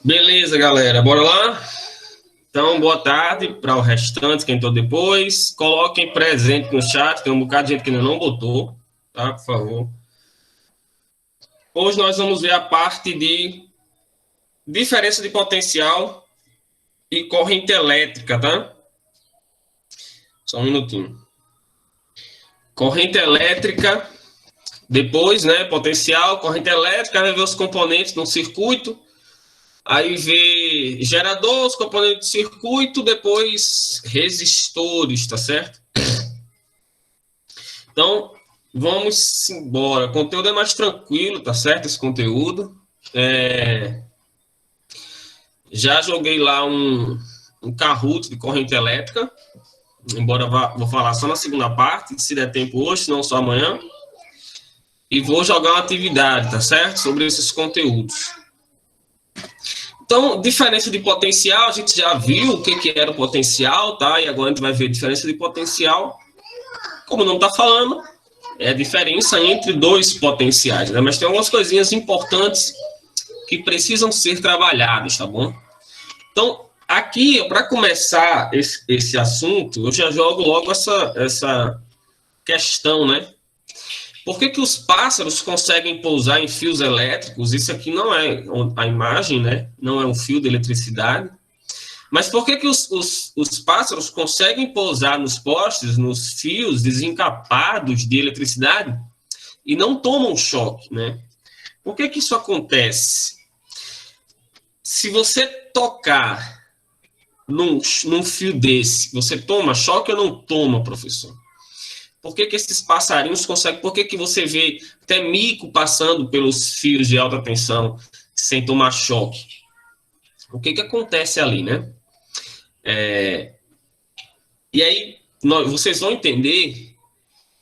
Beleza, galera, bora lá? Então, boa tarde para o restante, quem entrou depois. Coloquem presente no chat, tem um bocado de gente que ainda não botou, tá? Por favor. Hoje nós vamos ver a parte de diferença de potencial e corrente elétrica, tá? Só um minutinho. Corrente elétrica, depois, né? Potencial, corrente elétrica, vai ver os componentes no circuito. Aí vê gerador, os componentes do circuito, depois resistores, tá certo? Então, vamos embora. O conteúdo é mais tranquilo, tá certo? Esse conteúdo. Já joguei lá um Kahoot de corrente elétrica, embora vou falar só na segunda parte, se der tempo hoje, não só amanhã. E vou jogar uma atividade, tá certo? Sobre esses conteúdos. Então, diferença de potencial, a gente já viu o que era o potencial, tá? E agora a gente vai ver a diferença de potencial. Como não está falando, é a diferença entre dois potenciais, né? Mas tem algumas coisinhas importantes que precisam ser trabalhadas, tá bom? Então, aqui, para começar esse assunto, eu já jogo logo essa questão, né? Por que os pássaros conseguem pousar em fios elétricos? Isso aqui não é a imagem, né? Não é um fio de eletricidade. Mas por que os pássaros conseguem pousar nos postes, nos fios desencapados de eletricidade e não tomam choque, né? Por que isso acontece? Se você tocar num fio desse, você toma choque ou não toma, professor? Por que esses passarinhos conseguem? Por que você vê até mico passando pelos fios de alta tensão sem tomar choque? O que acontece ali, né? E aí, vocês vão entender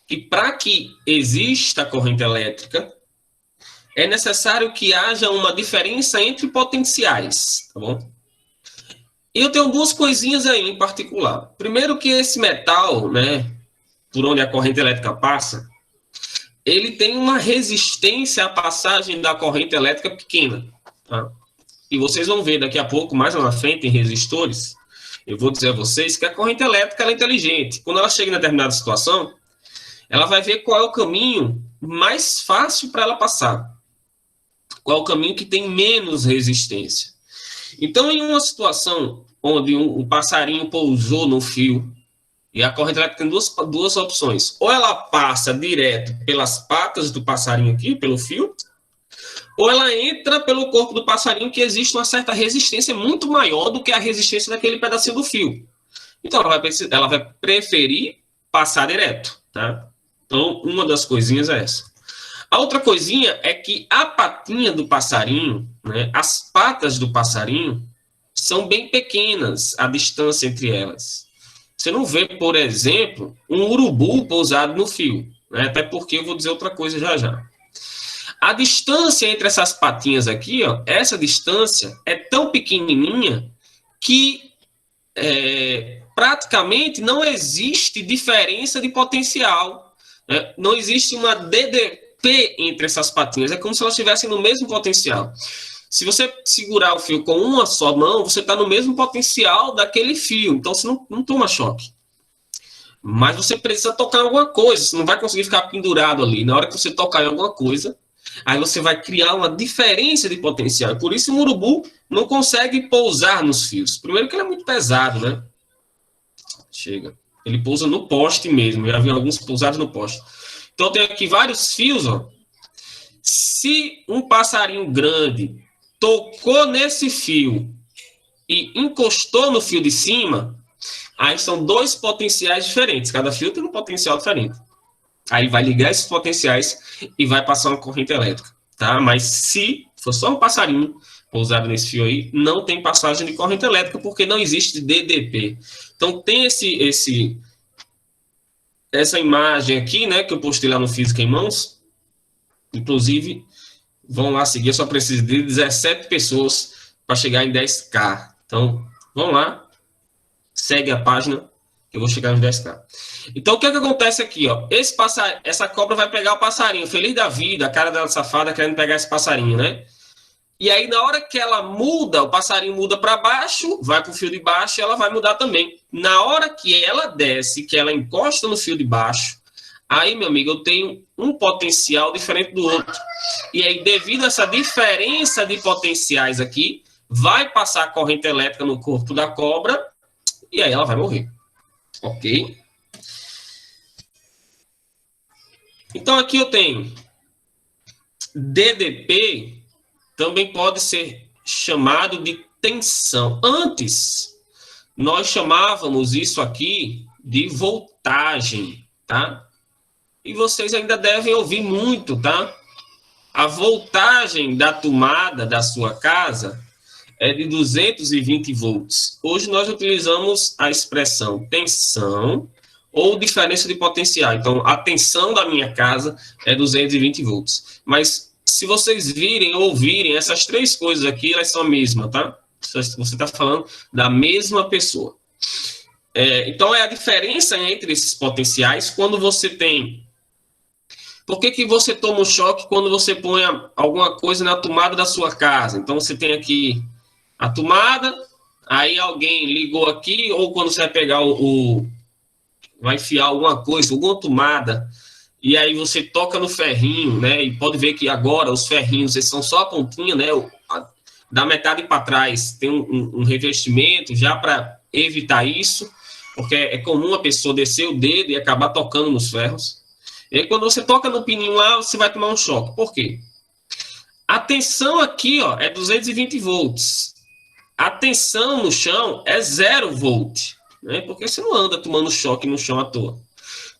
que para que exista corrente elétrica, é necessário que haja uma diferença entre potenciais, tá bom? E eu tenho duas coisinhas aí em particular. Primeiro que esse metal, né, por onde a corrente elétrica passa, ele tem uma resistência à passagem da corrente elétrica pequena, tá? E vocês vão ver daqui a pouco, mais lá na frente, em resistores, eu vou dizer a vocês que a corrente elétrica é inteligente. Quando ela chega em determinada situação, ela vai ver qual é o caminho mais fácil para ela passar. Qual é o caminho que tem menos resistência. Então, em uma situação onde um passarinho pousou no fio, e a corrente elétrica tem duas opções. Ou ela passa direto pelas patas do passarinho aqui, pelo fio, ou ela entra pelo corpo do passarinho, que existe uma certa resistência muito maior do que a resistência daquele pedacinho do fio. Então, ela vai preferir passar direto, tá? Então, uma das coisinhas é essa. A outra coisinha é que a patinha do passarinho, né, as patas do passarinho, são bem pequenas, a distância entre elas. Você não vê, por exemplo, um urubu pousado no fio, né? Até porque eu vou dizer outra coisa já já. A distância entre essas patinhas aqui, ó, essa distância é tão pequenininha que praticamente não existe diferença de potencial, né? Não existe uma DDP entre essas patinhas, é como se elas estivessem no mesmo potencial. Se você segurar o fio com uma só mão, você está no mesmo potencial daquele fio, então você não toma choque. Mas você precisa tocar em alguma coisa, você não vai conseguir ficar pendurado ali. Na hora que você tocar em alguma coisa, aí você vai criar uma diferença de potencial. E por isso o urubu não consegue pousar nos fios. Primeiro que ele é muito pesado, né? Chega. Ele pousa no poste mesmo. Eu já vi alguns pousados no poste. Então tem aqui vários fios, ó. Se um passarinho grande tocou nesse fio e encostou no fio de cima, aí são dois potenciais diferentes. Cada fio tem um potencial diferente. Aí vai ligar esses potenciais e vai passar uma corrente elétrica, tá? Mas se for só um passarinho pousado nesse fio aí, não tem passagem de corrente elétrica, porque não existe DDP. Então tem essa imagem aqui, né, que eu postei lá no Física em Mãos. Inclusive, vão lá seguir, eu só preciso de 17 pessoas para chegar em 10K. Então, vão lá, segue a página, que eu vou chegar nos 10K. Então, o que acontece aqui, ó? Essa cobra vai pegar o passarinho, feliz da vida, a cara dela safada querendo pegar esse passarinho, né? E aí, na hora que ela muda, o passarinho muda para baixo, vai para o fio de baixo e ela vai mudar também. Na hora que ela desce, que ela encosta no fio de baixo, aí, meu amigo, eu tenho um potencial diferente do outro. E aí, devido a essa diferença de potenciais aqui, vai passar a corrente elétrica no corpo da cobra e aí ela vai morrer. Ok? Então, aqui eu tenho DDP, também pode ser chamado de tensão. Antes, nós chamávamos isso aqui de voltagem, tá? E vocês ainda devem ouvir muito, tá? A voltagem da tomada da sua casa é de 220 volts. Hoje nós utilizamos a expressão tensão ou diferença de potencial. Então, a tensão da minha casa é 220 volts. Mas se vocês virem ou ouvirem essas três coisas aqui, elas são a mesma, tá? Você está falando da mesma pessoa. Então, é a diferença entre esses potenciais quando você tem... Por que você toma um choque quando você põe alguma coisa na tomada da sua casa? Então, você tem aqui a tomada, aí alguém ligou aqui, ou quando você vai pegar vai enfiar alguma coisa, alguma tomada, e aí você toca no ferrinho, né? E pode ver que agora os ferrinhos, eles são só a pontinha, né? Da metade para trás tem um revestimento já para evitar isso, porque é comum a pessoa descer o dedo e acabar tocando nos ferros. E aí, quando você toca no pininho lá, você vai tomar um choque. Por quê? A tensão aqui, ó, é 220 volts. A tensão no chão é 0 volt, né? Porque você não anda tomando choque no chão à toa.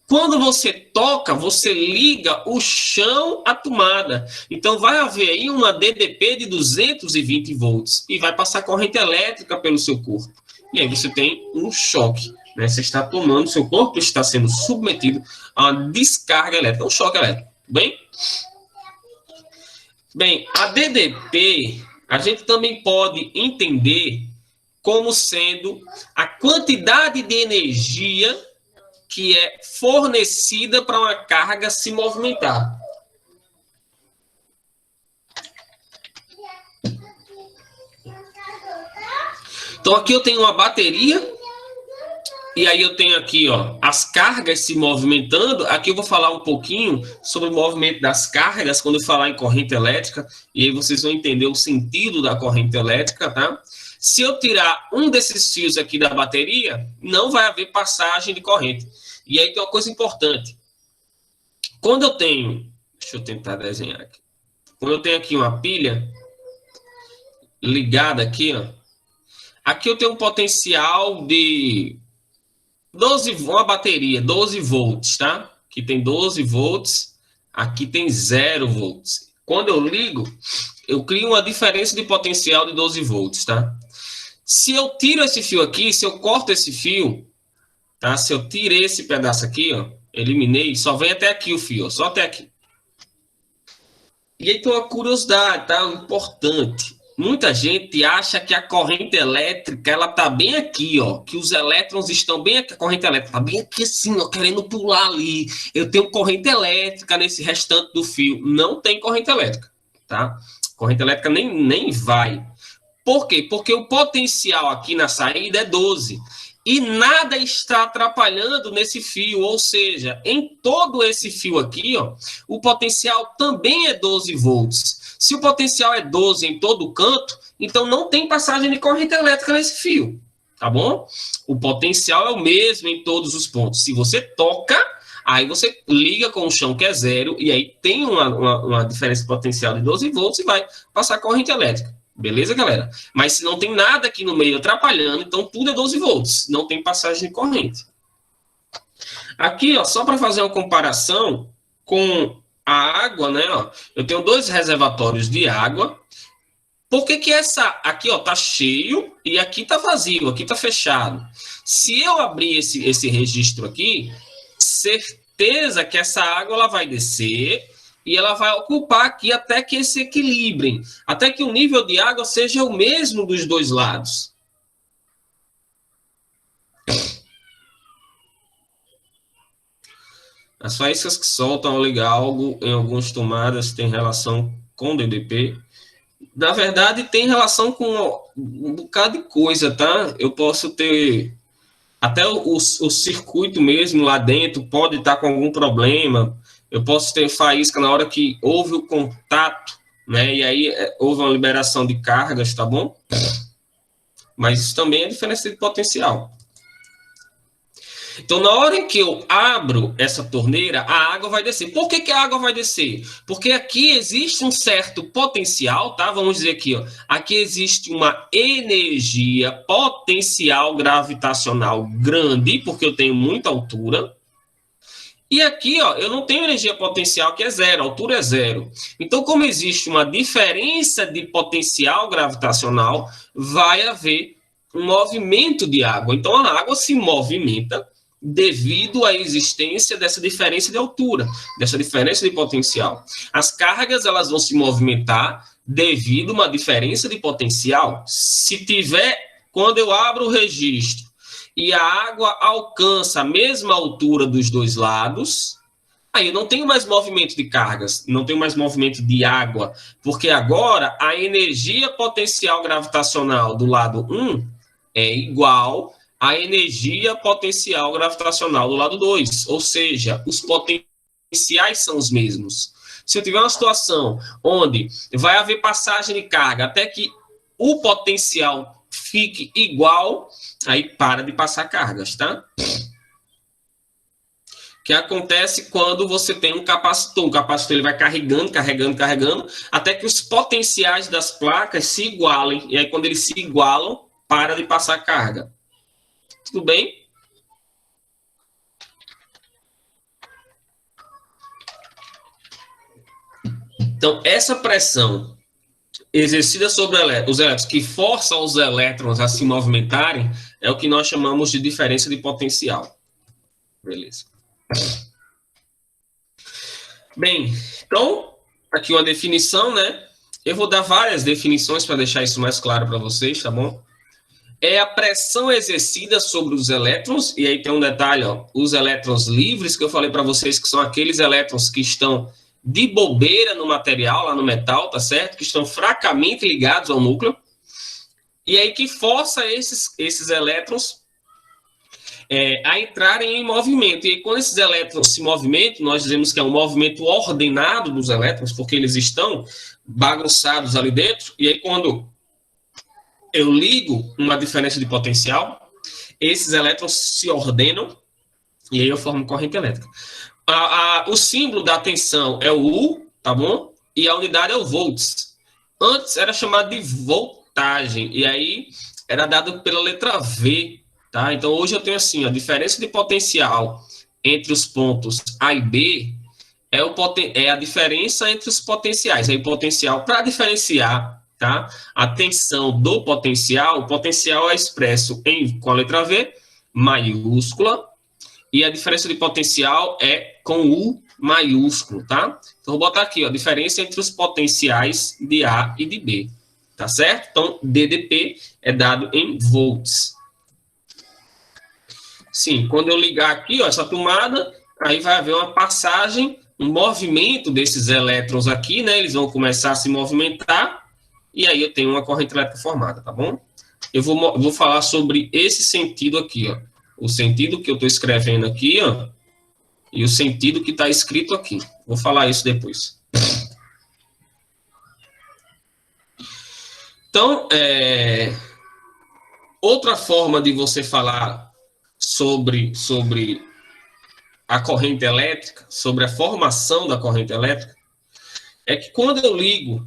Quando você toca, você liga o chão à tomada. Então, vai haver aí uma DDP de 220 volts e vai passar corrente elétrica pelo seu corpo. E aí você tem um choque, né? Você está tomando, seu corpo está sendo submetido a uma descarga elétrica, um choque elétrico. Bem, a DDP, a gente também pode entender como sendo a quantidade de energia que é fornecida para uma carga se movimentar. Então, aqui eu tenho uma bateria, e aí eu tenho aqui, ó, as cargas se movimentando. Aqui eu vou falar um pouquinho sobre o movimento das cargas, quando eu falar em corrente elétrica, e aí vocês vão entender o sentido da corrente elétrica, tá? Se eu tirar um desses fios aqui da bateria, não vai haver passagem de corrente. E aí tem uma coisa importante. Quando eu tenho... Deixa eu tentar desenhar aqui. Quando eu tenho aqui uma pilha ligada aqui, ó. Aqui eu tenho um potencial de 12, uma bateria, 12 volts, tá? Aqui tem 12 volts, aqui tem 0 volts. Quando eu ligo, eu crio uma diferença de potencial de 12 volts, tá? Se eu tiro esse fio aqui, se eu corto esse fio, tá? Se eu tirei esse pedaço aqui, ó, eliminei, só vem até aqui o fio, ó, só até aqui. E aí tem uma curiosidade, tá? Importante. Muita gente acha que a corrente elétrica, ela tá bem aqui, ó, que os elétrons estão bem aqui, a corrente elétrica tá bem aqui assim, ó, querendo pular ali. Eu tenho corrente elétrica nesse restante do fio. Não tem corrente elétrica, tá? Corrente elétrica nem vai. Por quê? Porque o potencial aqui na saída é 12. E nada está atrapalhando nesse fio, ou seja, em todo esse fio aqui, ó, o potencial também é 12 volts. Se o potencial é 12 em todo canto, então não tem passagem de corrente elétrica nesse fio, tá bom? O potencial é o mesmo em todos os pontos. Se você toca, aí você liga com o chão que é 0, e aí tem uma diferença de potencial de 12 volts e vai passar corrente elétrica. Beleza, galera? Mas se não tem nada aqui no meio atrapalhando, então tudo é 12 volts. Não tem passagem de corrente. Aqui, ó, só para fazer uma comparação com a água, né? Ó, eu tenho 2 reservatórios de água. Por que essa aqui, ó, tá cheio e aqui tá vazio, aqui tá fechado? Se eu abrir esse registro aqui, certeza que essa água ela vai descer e ela vai ocupar aqui até que se equilibrem, até que o nível de água seja o mesmo dos dois lados. As faíscas que soltam ao ligar algo em algumas tomadas têm relação com DDP. Na verdade, tem relação com um bocado de coisa, tá? Eu posso ter... Até o circuito mesmo lá dentro pode estar com algum problema. Eu posso ter faísca na hora que houve o contato, né? E aí houve uma liberação de cargas, tá bom? Mas isso também é diferença de potencial. Então, na hora em que eu abro essa torneira, a água vai descer. Por que a água vai descer? Porque aqui existe um certo potencial, tá? Vamos dizer aqui, ó. Aqui existe uma energia potencial gravitacional grande, porque eu tenho muita altura. E aqui, ó, eu não tenho energia potencial que é zero, a altura é zero. Então, como existe uma diferença de potencial gravitacional, vai haver um movimento de água. Então, a água se movimenta devido à existência dessa diferença de altura, dessa diferença de potencial. As cargas, elas vão se movimentar devido a uma diferença de potencial. Se tiver, quando eu abro o registro e a água alcança a mesma altura dos dois lados, aí eu não tenho mais movimento de cargas, não tenho mais movimento de água, porque agora a energia potencial gravitacional do lado 1 é igual a energia potencial gravitacional do lado 2, ou seja, os potenciais são os mesmos. Se eu tiver uma situação onde vai haver passagem de carga até que o potencial fique igual, aí para de passar cargas, tá? Que acontece quando você tem um capacitor. O capacitor ele vai carregando, até que os potenciais das placas se igualem. E aí, quando eles se igualam, para de passar carga. Tudo bem? Então, essa pressão exercida sobre os elétrons, que força os elétrons a se movimentarem, é o que nós chamamos de diferença de potencial. Beleza. Bem, então, aqui uma definição, né? Eu vou dar várias definições para deixar isso mais claro para vocês, tá bom? É a pressão exercida sobre os elétrons, e aí tem um detalhe, ó, os elétrons livres, que eu falei para vocês que são aqueles elétrons que estão de bobeira no material, lá no metal, tá certo? Que estão fracamente ligados ao núcleo, e aí que força esses elétrons a entrarem em movimento. E aí, quando esses elétrons se movimentam, nós dizemos que é um movimento ordenado dos elétrons, porque eles estão bagunçados ali dentro, e aí quando eu ligo uma diferença de potencial, esses elétrons se ordenam e aí eu formo corrente elétrica. O símbolo da tensão é o U, tá bom? E a unidade é o volts. Antes era chamado de voltagem, e aí era dado pela letra V, tá? Então hoje eu tenho assim, a diferença de potencial entre os pontos A e B é a diferença entre os potenciais. Aí o potencial, para diferenciar, tá? A tensão do potencial, o potencial é expresso com a letra V, maiúscula, e a diferença de potencial é com U maiúsculo, tá? Então, vou botar aqui, ó, a diferença entre os potenciais de A e de B, tá certo? Então, DDP é dado em volts. Sim, quando eu ligar aqui, ó, essa tomada, aí vai haver uma passagem, um movimento desses elétrons aqui, né? Eles vão começar a se movimentar, e aí eu tenho uma corrente elétrica formada, tá bom? Eu vou falar sobre esse sentido aqui, ó. O sentido que eu estou escrevendo aqui, ó, e o sentido que está escrito aqui. Vou falar isso depois. Então, outra forma de você falar sobre a corrente elétrica, sobre a formação da corrente elétrica, é que quando eu ligo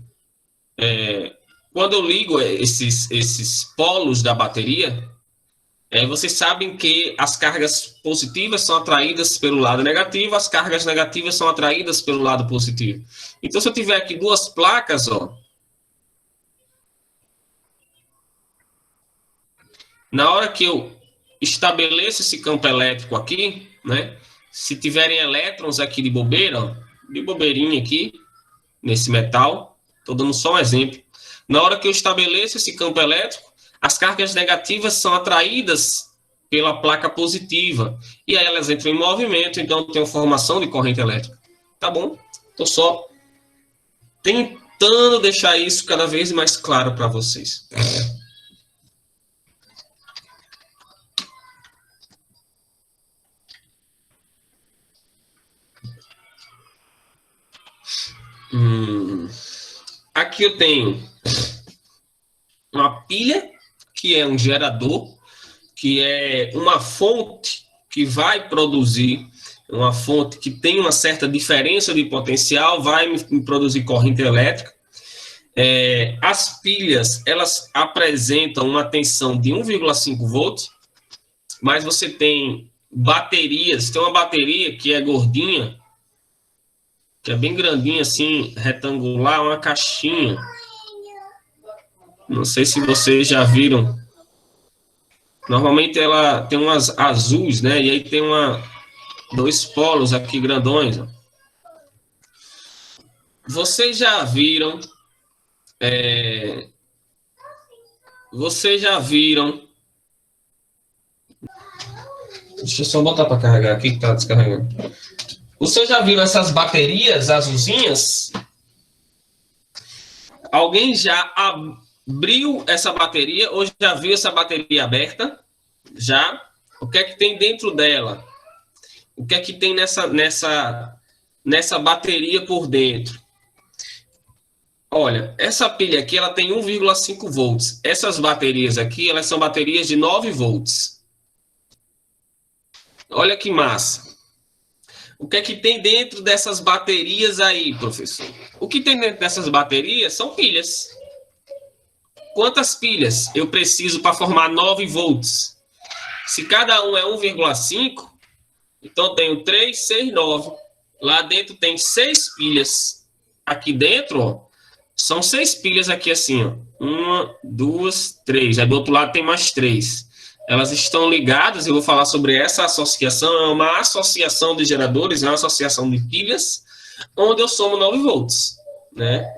esses polos da bateria, vocês sabem que as cargas positivas são atraídas pelo lado negativo, as cargas negativas são atraídas pelo lado positivo. Então, se eu tiver aqui duas placas, ó, na hora que eu estabeleço esse campo elétrico aqui, né, se tiverem elétrons aqui de bobeira, ó, de bobeirinha aqui, nesse metal, estou dando só um exemplo. Na hora que eu estabeleço esse campo elétrico, as cargas negativas são atraídas pela placa positiva. E aí elas entram em movimento, então tem a formação de corrente elétrica. Tá bom? Então só tentando deixar isso cada vez mais claro para vocês. Aqui eu tenho uma pilha, que é um gerador, que é uma fonte que vai produzir, uma fonte que tem uma certa diferença de potencial, vai me produzir corrente elétrica. As pilhas, elas apresentam uma tensão de 1,5 volts, mas você tem baterias, tem uma bateria que é gordinha, que é bem grandinha assim, retangular, uma caixinha. Não sei se vocês já viram. Normalmente ela tem umas azuis, né? E aí tem dois polos aqui grandões. Ó. Vocês já viram? Vocês já viram? Deixa eu só botar para carregar aqui que tá descarregando. Vocês já viram essas baterias azulzinhas? Alguém já abriu essa bateria ou já viu essa bateria aberta? Já? O que é que tem dentro dela? O que é que tem nessa bateria por dentro? Olha, essa pilha aqui ela tem 1,5 volts. Essas baterias aqui, elas são baterias de 9 volts. Olha que massa. O que é que tem dentro dessas baterias aí, professor? O que tem dentro dessas baterias são pilhas. Quantas pilhas eu preciso para formar 9 volts? Se cada um é 1,5, então eu tenho 3, 6, 9. Lá dentro tem 6 pilhas. Aqui dentro, ó, são 6 pilhas aqui assim, ó. 1, 2, 3. Aí do outro lado tem mais 3. Elas estão ligadas, eu vou falar sobre essa associação, é uma associação de geradores, é uma associação de pilhas, onde eu somo 9 volts. Né?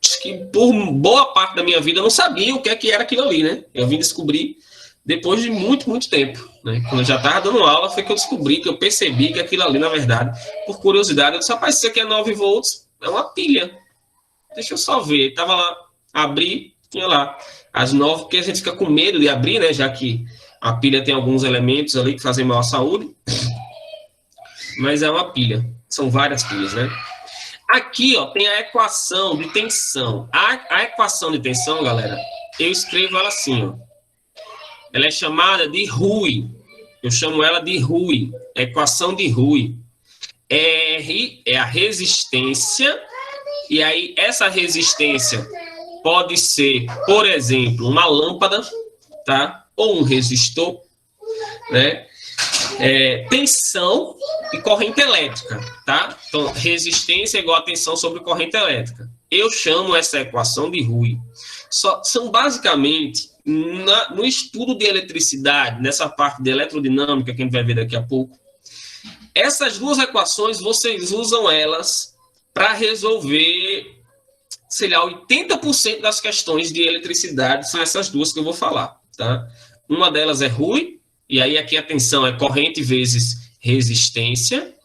Acho que por boa parte da minha vida eu não sabia o que era aquilo ali, né? Eu vim descobrir depois de muito, muito tempo. Né? Quando eu já estava dando aula, foi que eu descobri, que eu percebi que aquilo ali, na verdade, por curiosidade, eu disse, rapaz, isso aqui é 9 volts, é uma pilha. Deixa eu só ver. Estava lá, abri, tinha lá as 9, porque a gente fica com medo de abrir, né? Já que a pilha tem alguns elementos ali que fazem mal à saúde. Mas é uma pilha. São várias pilhas, né? Aqui, ó, tem a equação de tensão. A equação de tensão, galera, eu escrevo ela assim, ó. Ela é chamada de Rui. Eu chamo ela de Rui. Equação de Rui. R é a resistência. E aí, essa resistência pode ser, por exemplo, uma lâmpada, tá? Ou um resistor, né? Tensão e corrente elétrica, tá? Então, resistência é igual a tensão sobre corrente elétrica. Eu chamo essa equação de Rui. São basicamente, no estudo de eletricidade, nessa parte de eletrodinâmica que a gente vai ver daqui a pouco, essas duas equações, vocês usam elas para resolver, sei lá, 80% das questões de eletricidade são essas duas que eu vou falar, tá? Uma delas é Rui, e aí aqui a tensão é corrente vezes resistência.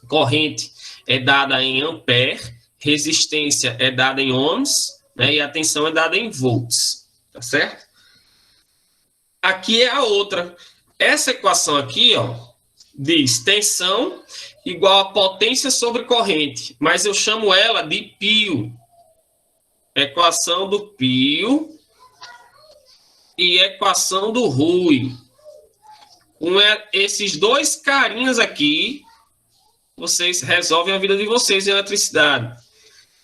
Corrente é dada em ampere, resistência é dada em ohms, né? E a tensão é dada em volts, tá certo? Aqui é a outra. Essa equação aqui, ó, diz tensão igual a potência sobre corrente, mas eu chamo ela de π. Equação do π e equação do Rui. Com esses dois carinhas aqui, vocês resolvem a vida de vocês em eletricidade.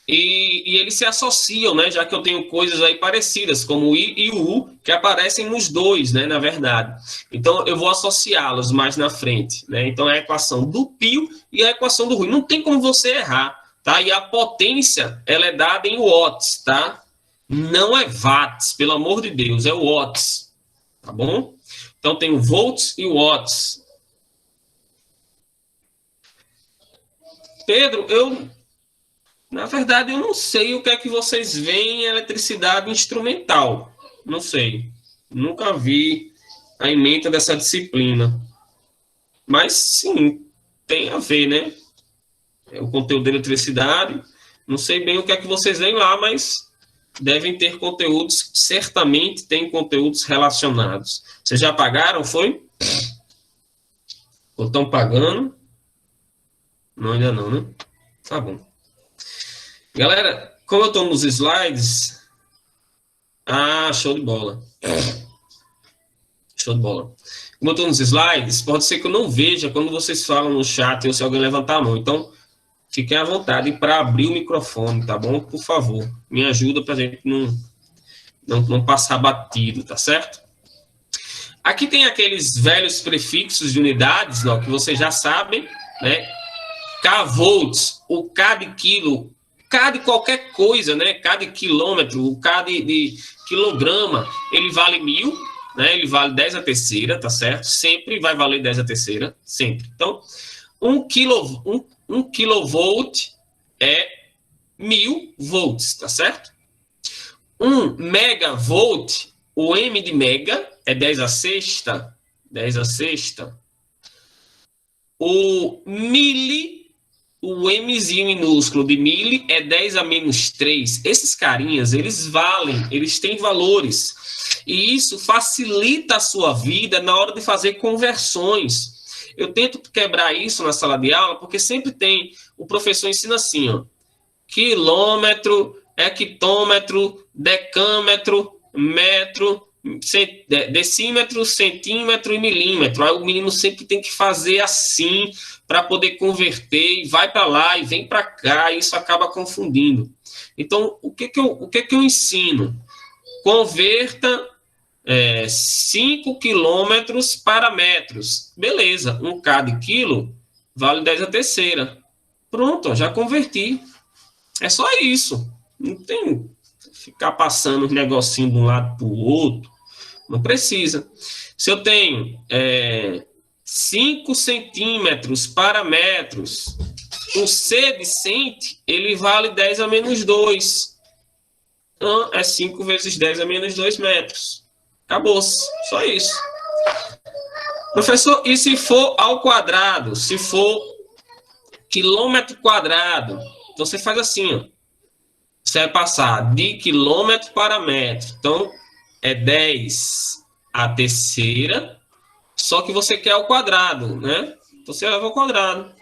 E eles se associam, né? Já que eu tenho coisas aí parecidas, como o I e o U, que aparecem nos dois, né? Na verdade. Então, eu vou associá-los mais na frente, né? Então, é a equação do π e a equação do Rui. Não tem como você errar, tá? E a potência, ela é dada em watts, tá? Não é watts, pelo amor de Deus, é watts, tá bom? Então, tem o volts e watts. Pedro, na verdade, eu não sei o que é que vocês veem em eletricidade instrumental. Não sei. Nunca vi a ementa dessa disciplina. Mas, sim, tem a ver, né? O conteúdo de eletricidade, Não sei bem o que é que vocês veem lá, mas devem ter conteúdos, certamente tem conteúdos relacionados. Vocês já pagaram, foi? Ou estão pagando? Não, ainda não, né? Tá bom. Galera, como eu estou nos slides... Ah, show de bola. Show de bola. Como eu estou nos slides, pode ser que eu não veja quando vocês falam no chat ou se alguém levantar a mão. Então, fiquem à vontade para abrir o microfone, tá bom? Por favor, me ajuda para a gente não passar batido, tá certo? Aqui tem aqueles velhos prefixos de unidades, ó, que vocês já sabem, né? K-volts, o K de quilo, K de qualquer coisa, né? K de quilômetro, o K de quilograma, ele vale 1000, né? Ele vale 10 a terceira, tá certo? Sempre vai valer 10 a terceira, sempre. Então, 1 kilovolt é 1000 volts, tá certo? 1 megavolt, o M de mega é 10 a sexta, 10 a sexta. O mili, o Mzinho minúsculo de mili é 10 a menos 3. Esses carinhas, eles valem, eles têm valores. E isso facilita a sua vida na hora de fazer conversões. Eu tento quebrar isso na sala de aula, porque sempre tem, o professor ensina assim, ó, quilômetro, hectômetro, decâmetro, metro, decímetro, centímetro e milímetro. Aí o menino sempre tem que fazer assim para poder converter, e vai para lá e vem para cá, e isso acaba confundindo. Então, o que eu ensino? Converta 5 quilômetros para metros. Beleza, 1K de quilo vale 10 a terceira. Pronto, já converti. É só isso. Não tem ficar passando os negocinhos de um lado para o outro. Não precisa. Se eu tenho 5 centímetros para metros, um C de cento, ele vale 10 a menos 2. Então, é 5 vezes 10 a menos 2 metros. Acabou-se. Só isso. Professor, e se for ao quadrado? Se for quilômetro quadrado? Então, você faz assim, ó. Você vai passar de quilômetro para metro. Então, é 10 a terceira, só que você quer ao quadrado, né? Então, você leva ao quadrado.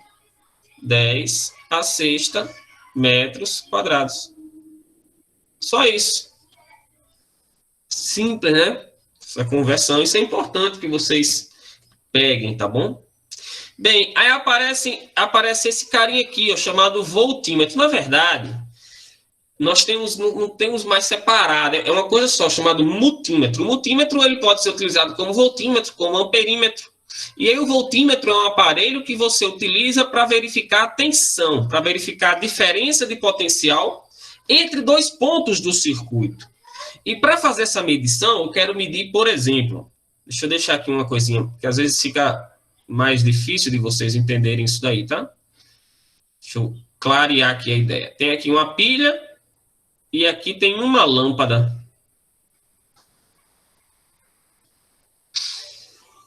10 a sexta metros quadrados. Só isso. Simples, né? Essa conversão, isso é importante que vocês peguem, tá bom? Bem, aí aparece esse carinha aqui, ó, chamado voltímetro. Na verdade, nós não temos mais separado, é uma coisa só, chamado multímetro. O multímetro ele pode ser utilizado como voltímetro, como amperímetro. E aí o voltímetro é um aparelho que você utiliza para verificar a tensão, para verificar a diferença de potencial entre dois pontos do circuito. E para fazer essa medição, eu quero medir, por exemplo, deixa eu deixar aqui uma coisinha, que às vezes fica mais difícil de vocês entenderem isso daí, tá? Deixa eu clarear aqui a ideia. Tem aqui uma pilha e aqui tem uma lâmpada.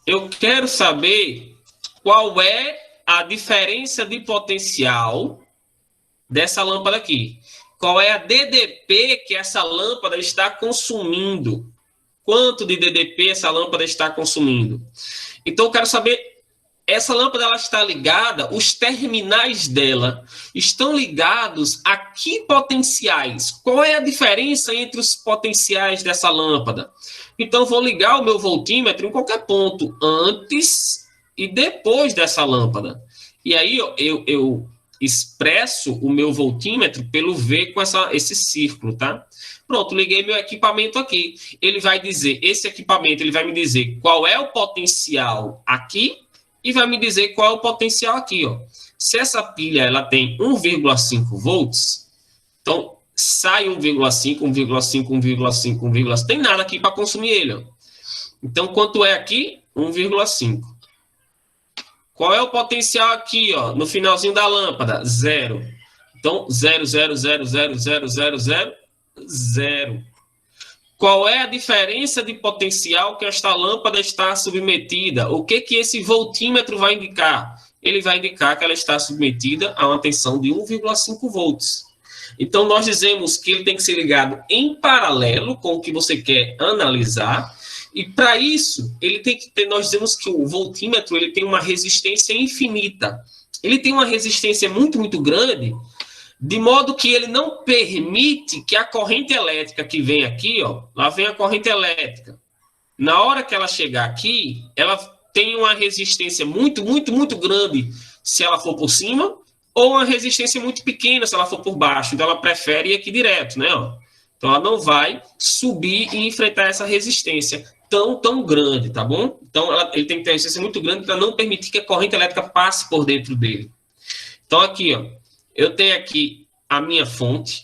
Eu quero saber qual é a diferença de potencial dessa lâmpada aqui. Qual é a DDP que essa lâmpada está consumindo? Quanto de DDP essa lâmpada está consumindo? Então, eu quero saber, essa lâmpada ela está ligada, os terminais dela estão ligados a que potenciais? Qual é a diferença entre os potenciais dessa lâmpada? Então, eu vou ligar o meu voltímetro em qualquer ponto, antes e depois dessa lâmpada. E aí, eu expresso o meu voltímetro pelo V com esse círculo, tá? Pronto, liguei meu equipamento aqui. Ele vai dizer, esse equipamento, ele vai me dizer qual é o potencial aqui e vai me dizer qual é o potencial aqui, ó. Se essa pilha, ela tem 1,5 volts, então sai 1,5, 1,5, 1,5, 1,5, tem nada aqui para consumir ele, ó. Então, quanto é aqui? 1,5. Qual é o potencial aqui, ó, no finalzinho da lâmpada? 0. Então, 0, 0, 0, 0, 0, 0, 0, 0. Qual é a diferença de potencial que esta lâmpada está submetida? O que esse voltímetro vai indicar? Ele vai indicar que ela está submetida a uma tensão de 1,5 volts. Então, nós dizemos que ele tem que ser ligado em paralelo com o que você quer analisar, e para isso, ele tem que ter, nós dizemos que o voltímetro ele tem uma resistência infinita. Ele tem uma resistência muito, muito grande, de modo que ele não permite que a corrente elétrica que vem aqui, ó, lá vem a corrente elétrica. Na hora que ela chegar aqui, ela tem uma resistência muito, muito, muito grande se ela for por cima, ou uma resistência muito pequena se ela for por baixo. Então, ela prefere ir aqui direto, né? Ó. Então, ela não vai subir e enfrentar essa resistência tão grande, tá bom? Então, ele tem que ter uma resistência muito grande para não permitir que a corrente elétrica passe por dentro dele. Então, aqui, ó, eu tenho aqui a minha fonte.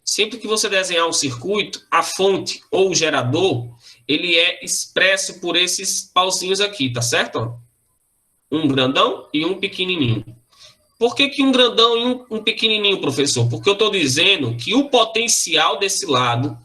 Sempre que você desenhar um circuito, a fonte ou o gerador, ele é expresso por esses pauzinhos aqui, tá certo? Um grandão e um pequenininho. Por que um grandão e um pequenininho, professor? Porque eu estou dizendo que o potencial desse lado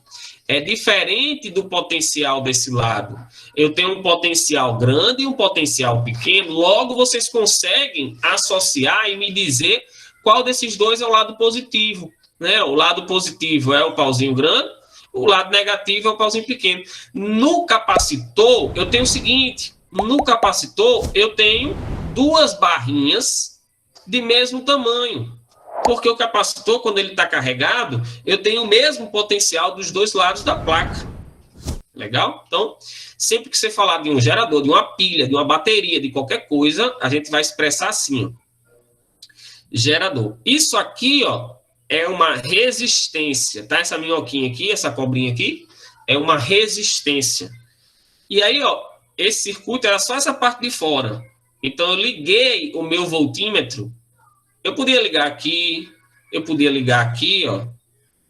é diferente do potencial desse lado. Eu tenho um potencial grande e um potencial pequeno, logo vocês conseguem associar e me dizer qual desses dois é o lado positivo, né? O lado positivo é o pauzinho grande, o lado negativo é o pauzinho pequeno. No capacitor, eu tenho o seguinte, no capacitor eu tenho duas barrinhas de mesmo tamanho. Porque o capacitor, quando ele está carregado, eu tenho o mesmo potencial dos dois lados da placa. Legal? Então, sempre que você falar de um gerador, de uma pilha, de uma bateria, de qualquer coisa, a gente vai expressar assim, ó. Gerador. Isso aqui, ó, é uma resistência, tá? Essa minhoquinha aqui, essa cobrinha aqui, é uma resistência. E aí, ó, esse circuito era só essa parte de fora. Então, eu liguei o meu voltímetro. Eu podia ligar aqui, eu podia ligar aqui, ó.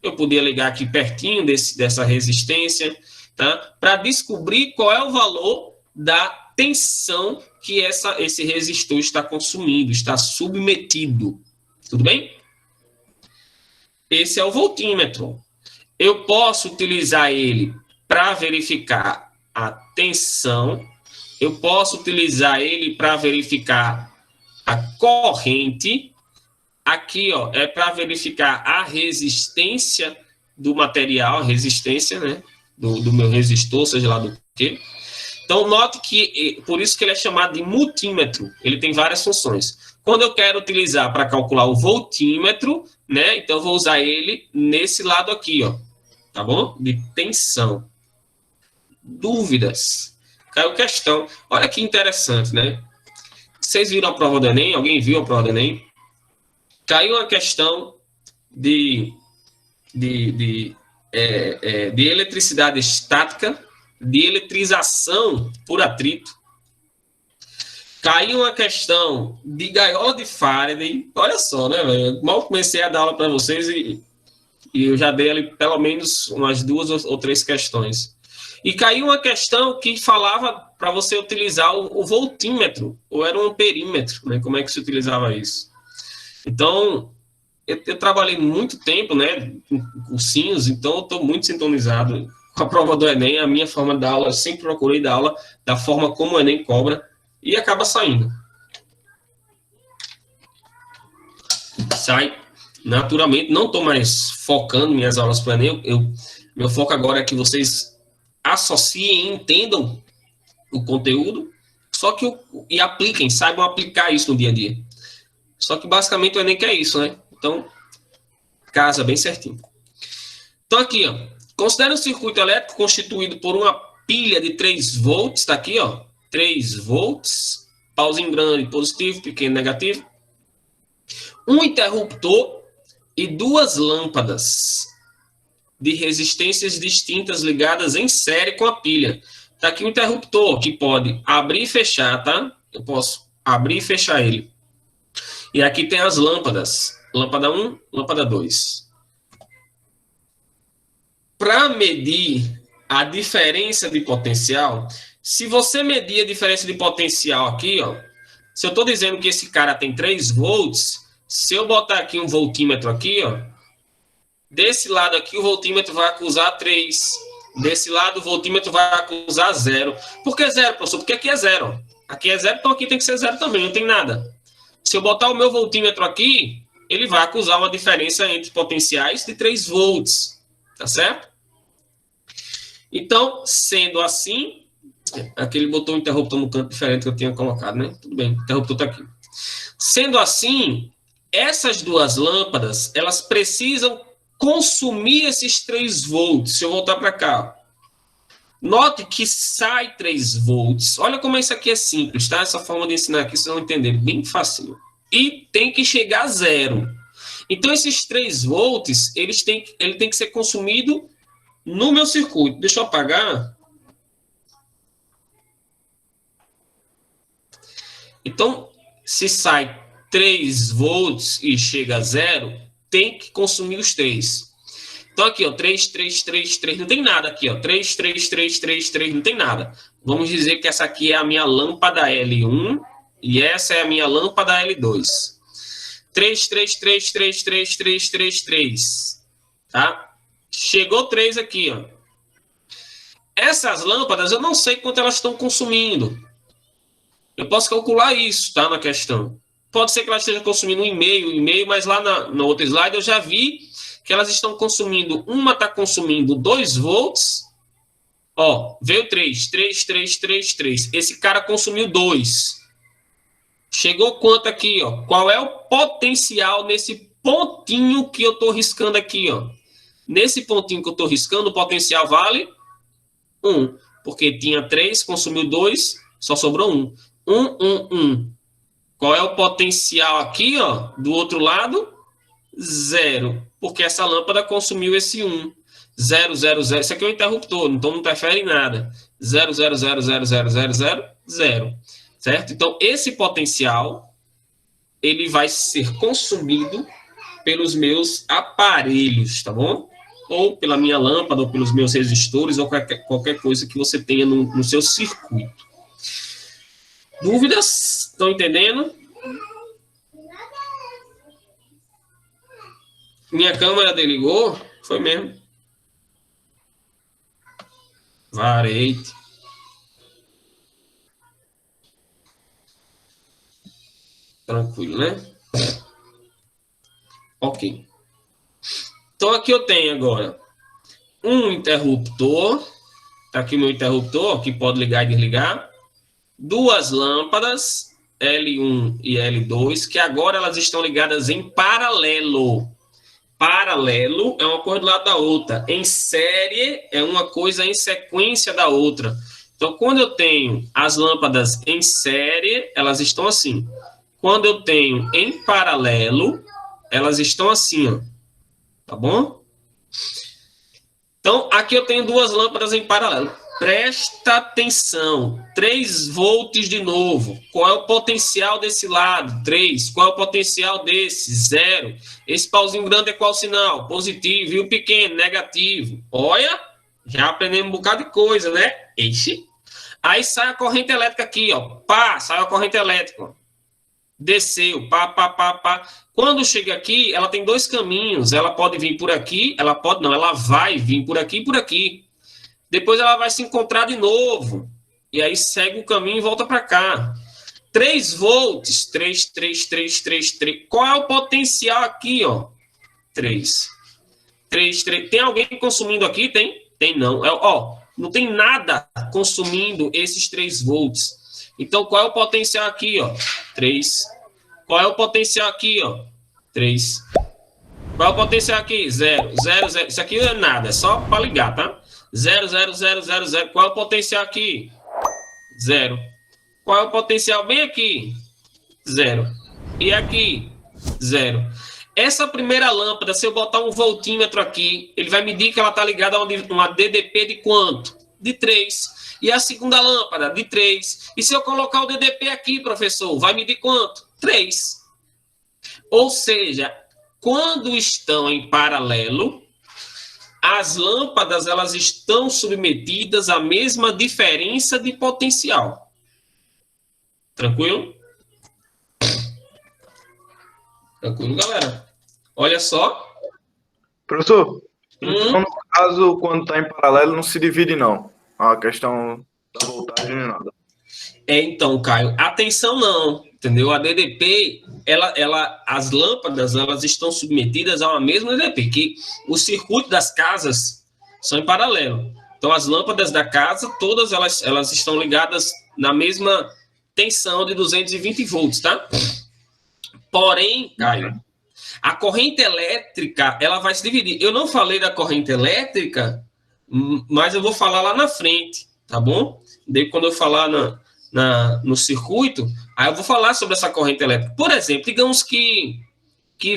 Eu podia ligar aqui pertinho dessa resistência, tá? Para descobrir qual é o valor da tensão que esse resistor está consumindo, está submetido. Tudo bem? Esse é o voltímetro. Eu posso utilizar ele para verificar a tensão, eu posso utilizar ele para verificar a corrente. Aqui, ó, é para verificar a resistência do material, a resistência, né, do meu resistor, seja lá do que. Então, note que, por isso que ele é chamado de multímetro, ele tem várias funções. Quando eu quero utilizar para calcular o voltímetro, né, então eu vou usar ele nesse lado aqui, ó, tá bom? De tensão. Dúvidas? Caiu questão. Olha que interessante, né? Vocês viram a prova do Enem? Alguém viu a prova do Enem? Caiu a questão de eletricidade estática, de eletrização por atrito. Caiu a questão de gaiola de Faraday. Olha só, né, velho? Mal comecei a dar aula para vocês e eu já dei ali pelo menos umas 2 ou 3 questões. E caiu uma questão que falava para você utilizar o voltímetro, ou era um amperímetro, né? Como é que se utilizava isso? Então, eu trabalhei muito tempo, né, com cursinhos, então eu estou muito sintonizado com a prova do Enem. A minha forma de dar aula, eu sempre procurei dar aula da forma como o Enem cobra, e acaba saindo. Sai naturalmente, não estou mais focando minhas aulas para o Enem, meu foco agora é que vocês associem e entendam o conteúdo, só que e apliquem, saibam aplicar isso no dia a dia. Só que basicamente o Enem quer isso, né? Então, casa bem certinho. Então aqui, ó, considere um circuito elétrico constituído por uma pilha de 3 volts, tá aqui, ó, 3 volts, pauzinho grande, positivo, pequeno, negativo, um interruptor e 2 lâmpadas de resistências distintas ligadas em série com a pilha. Tá aqui o interruptor, que pode abrir e fechar, tá? Eu posso abrir e fechar ele. E aqui tem as lâmpadas. Lâmpada 1, lâmpada 2. Para medir a diferença de potencial, se você medir a diferença de potencial aqui, ó, se eu estou dizendo que esse cara tem 3 volts, se eu botar aqui um voltímetro aqui, ó, desse lado aqui o voltímetro vai acusar 3. Desse lado o voltímetro vai acusar 0. Por que 0, professor? Porque aqui é 0. Aqui é 0, então aqui tem que ser 0 também, não tem nada. Se eu botar o meu voltímetro aqui, ele vai acusar uma diferença entre potenciais de 3 volts, tá certo? Então, sendo assim, aqui ele botou um interruptor no canto diferente que eu tinha colocado, né? Tudo bem, o interruptor está aqui. Sendo assim, essas duas lâmpadas, elas precisam consumir esses 3 volts. Deixa eu voltar para cá. Note que sai 3 volts. Olha como isso aqui é simples, tá? Essa forma de ensinar aqui, vocês vão entender, bem fácil. E tem que chegar a 0. Então, esses 3 volts, ele tem que ser consumido no meu circuito. Deixa eu apagar. Então, se sai 3 volts e chega a 0, tem que consumir os 3. Então, aqui, ó, 3, 3, 3, 3, não tem nada aqui, ó. 3, 3, 3, 3, 3, não tem nada. Vamos dizer que essa aqui é a minha lâmpada L1 e essa é a minha lâmpada L2. 3, 3, 3, 3, 3, 3, 3, 3. Tá? Chegou 3 aqui, ó. Essas lâmpadas, eu não sei quanto elas estão consumindo. Eu posso calcular isso, tá, na questão. Pode ser que ela esteja consumindo 1,5, mas lá no outro slide eu já vi que elas estão consumindo, uma está consumindo 2 volts, ó, veio 3, 3, 3, 3, 3. Esse cara consumiu 2. Chegou quanto aqui, ó? Qual é o potencial nesse pontinho que eu estou riscando aqui, ó? Nesse pontinho que eu estou riscando, o potencial vale 1, porque tinha 3, consumiu 2, só sobrou 1. 1, 1, 1. Qual é o potencial aqui, ó? Do outro lado? 0. Porque essa lâmpada consumiu esse 1. 0, 0, 0. Isso aqui é um interruptor, então não interfere em nada. 0, 0, 0, 0, 0, 0, 0, 0. Certo? Então, esse potencial, ele vai ser consumido pelos meus aparelhos, tá bom? Ou pela minha lâmpada, ou pelos meus resistores, ou qualquer coisa que você tenha no seu circuito. Dúvidas? Estão entendendo? Minha câmera desligou? Foi mesmo. Varete. Tranquilo, né? Ok. Então, aqui eu tenho agora um interruptor. Tá aqui o meu interruptor, que pode ligar e desligar. 2 lâmpadas, L1 e L2, que agora elas estão ligadas em paralelo. Paralelo é uma coisa do lado da outra. Em série é uma coisa em sequência da outra. Então, quando eu tenho as lâmpadas em série, elas estão assim. Quando eu tenho em paralelo, elas estão assim, ó. Tá bom? Então, aqui eu tenho 2 lâmpadas em paralelo. Presta atenção. 3 volts de novo. Qual é o potencial desse lado? 3. Qual é o potencial desse? 0. Esse pauzinho grande é qual sinal? Positivo. E o pequeno? Negativo. Olha, já aprendemos um bocado de coisa, né? Ixi. Aí sai a corrente elétrica aqui, ó. Pá, saiu a corrente elétrica. Desceu. Pá, pá, pá, pá. Quando chega aqui, ela tem 2 caminhos. Ela pode vir por aqui, ela vai vir por aqui e por aqui. Depois ela vai se encontrar de novo. E aí segue o caminho e volta para cá. 3 volts. 3, 3, 3, 3, 3. Qual é o potencial aqui, ó? 3. 3, 3. Tem alguém consumindo aqui? Tem? Tem não. Ó, não tem nada consumindo esses 3 volts. Então, qual é o potencial aqui, ó? 3. Qual é o potencial aqui, ó? 3. Qual é o potencial aqui? 0. 0, 0. Isso aqui não é nada. É só para ligar, tá? 0, 0, 0, 0, 0. Qual é o potencial aqui? 0. Qual é o potencial bem aqui? 0. E aqui? 0. Essa primeira lâmpada, se eu botar um voltímetro aqui, ele vai medir que ela está ligada a uma DDP de quanto? De 3. E a segunda lâmpada? De 3. E se eu colocar o DDP aqui, professor, vai medir quanto? 3. Ou seja, quando estão em paralelo, as lâmpadas elas estão submetidas à mesma diferença de potencial. Tranquilo? Tranquilo, galera? Olha só. Professor, então, no caso, quando está em paralelo, não se divide, não. A questão da voltagem nem nada. Então, Caio, atenção não. Entendeu? A DDP, as lâmpadas, elas estão submetidas a uma mesma DDP, que o circuito das casas são em paralelo. Então, as lâmpadas da casa, todas elas estão ligadas na mesma tensão de 220 volts, tá? Porém, Caio, a corrente elétrica, ela vai se dividir. Eu não falei da corrente elétrica, mas eu vou falar lá na frente, tá bom? Daí, quando eu falar no circuito, aí eu vou falar sobre essa corrente elétrica. Por exemplo, digamos que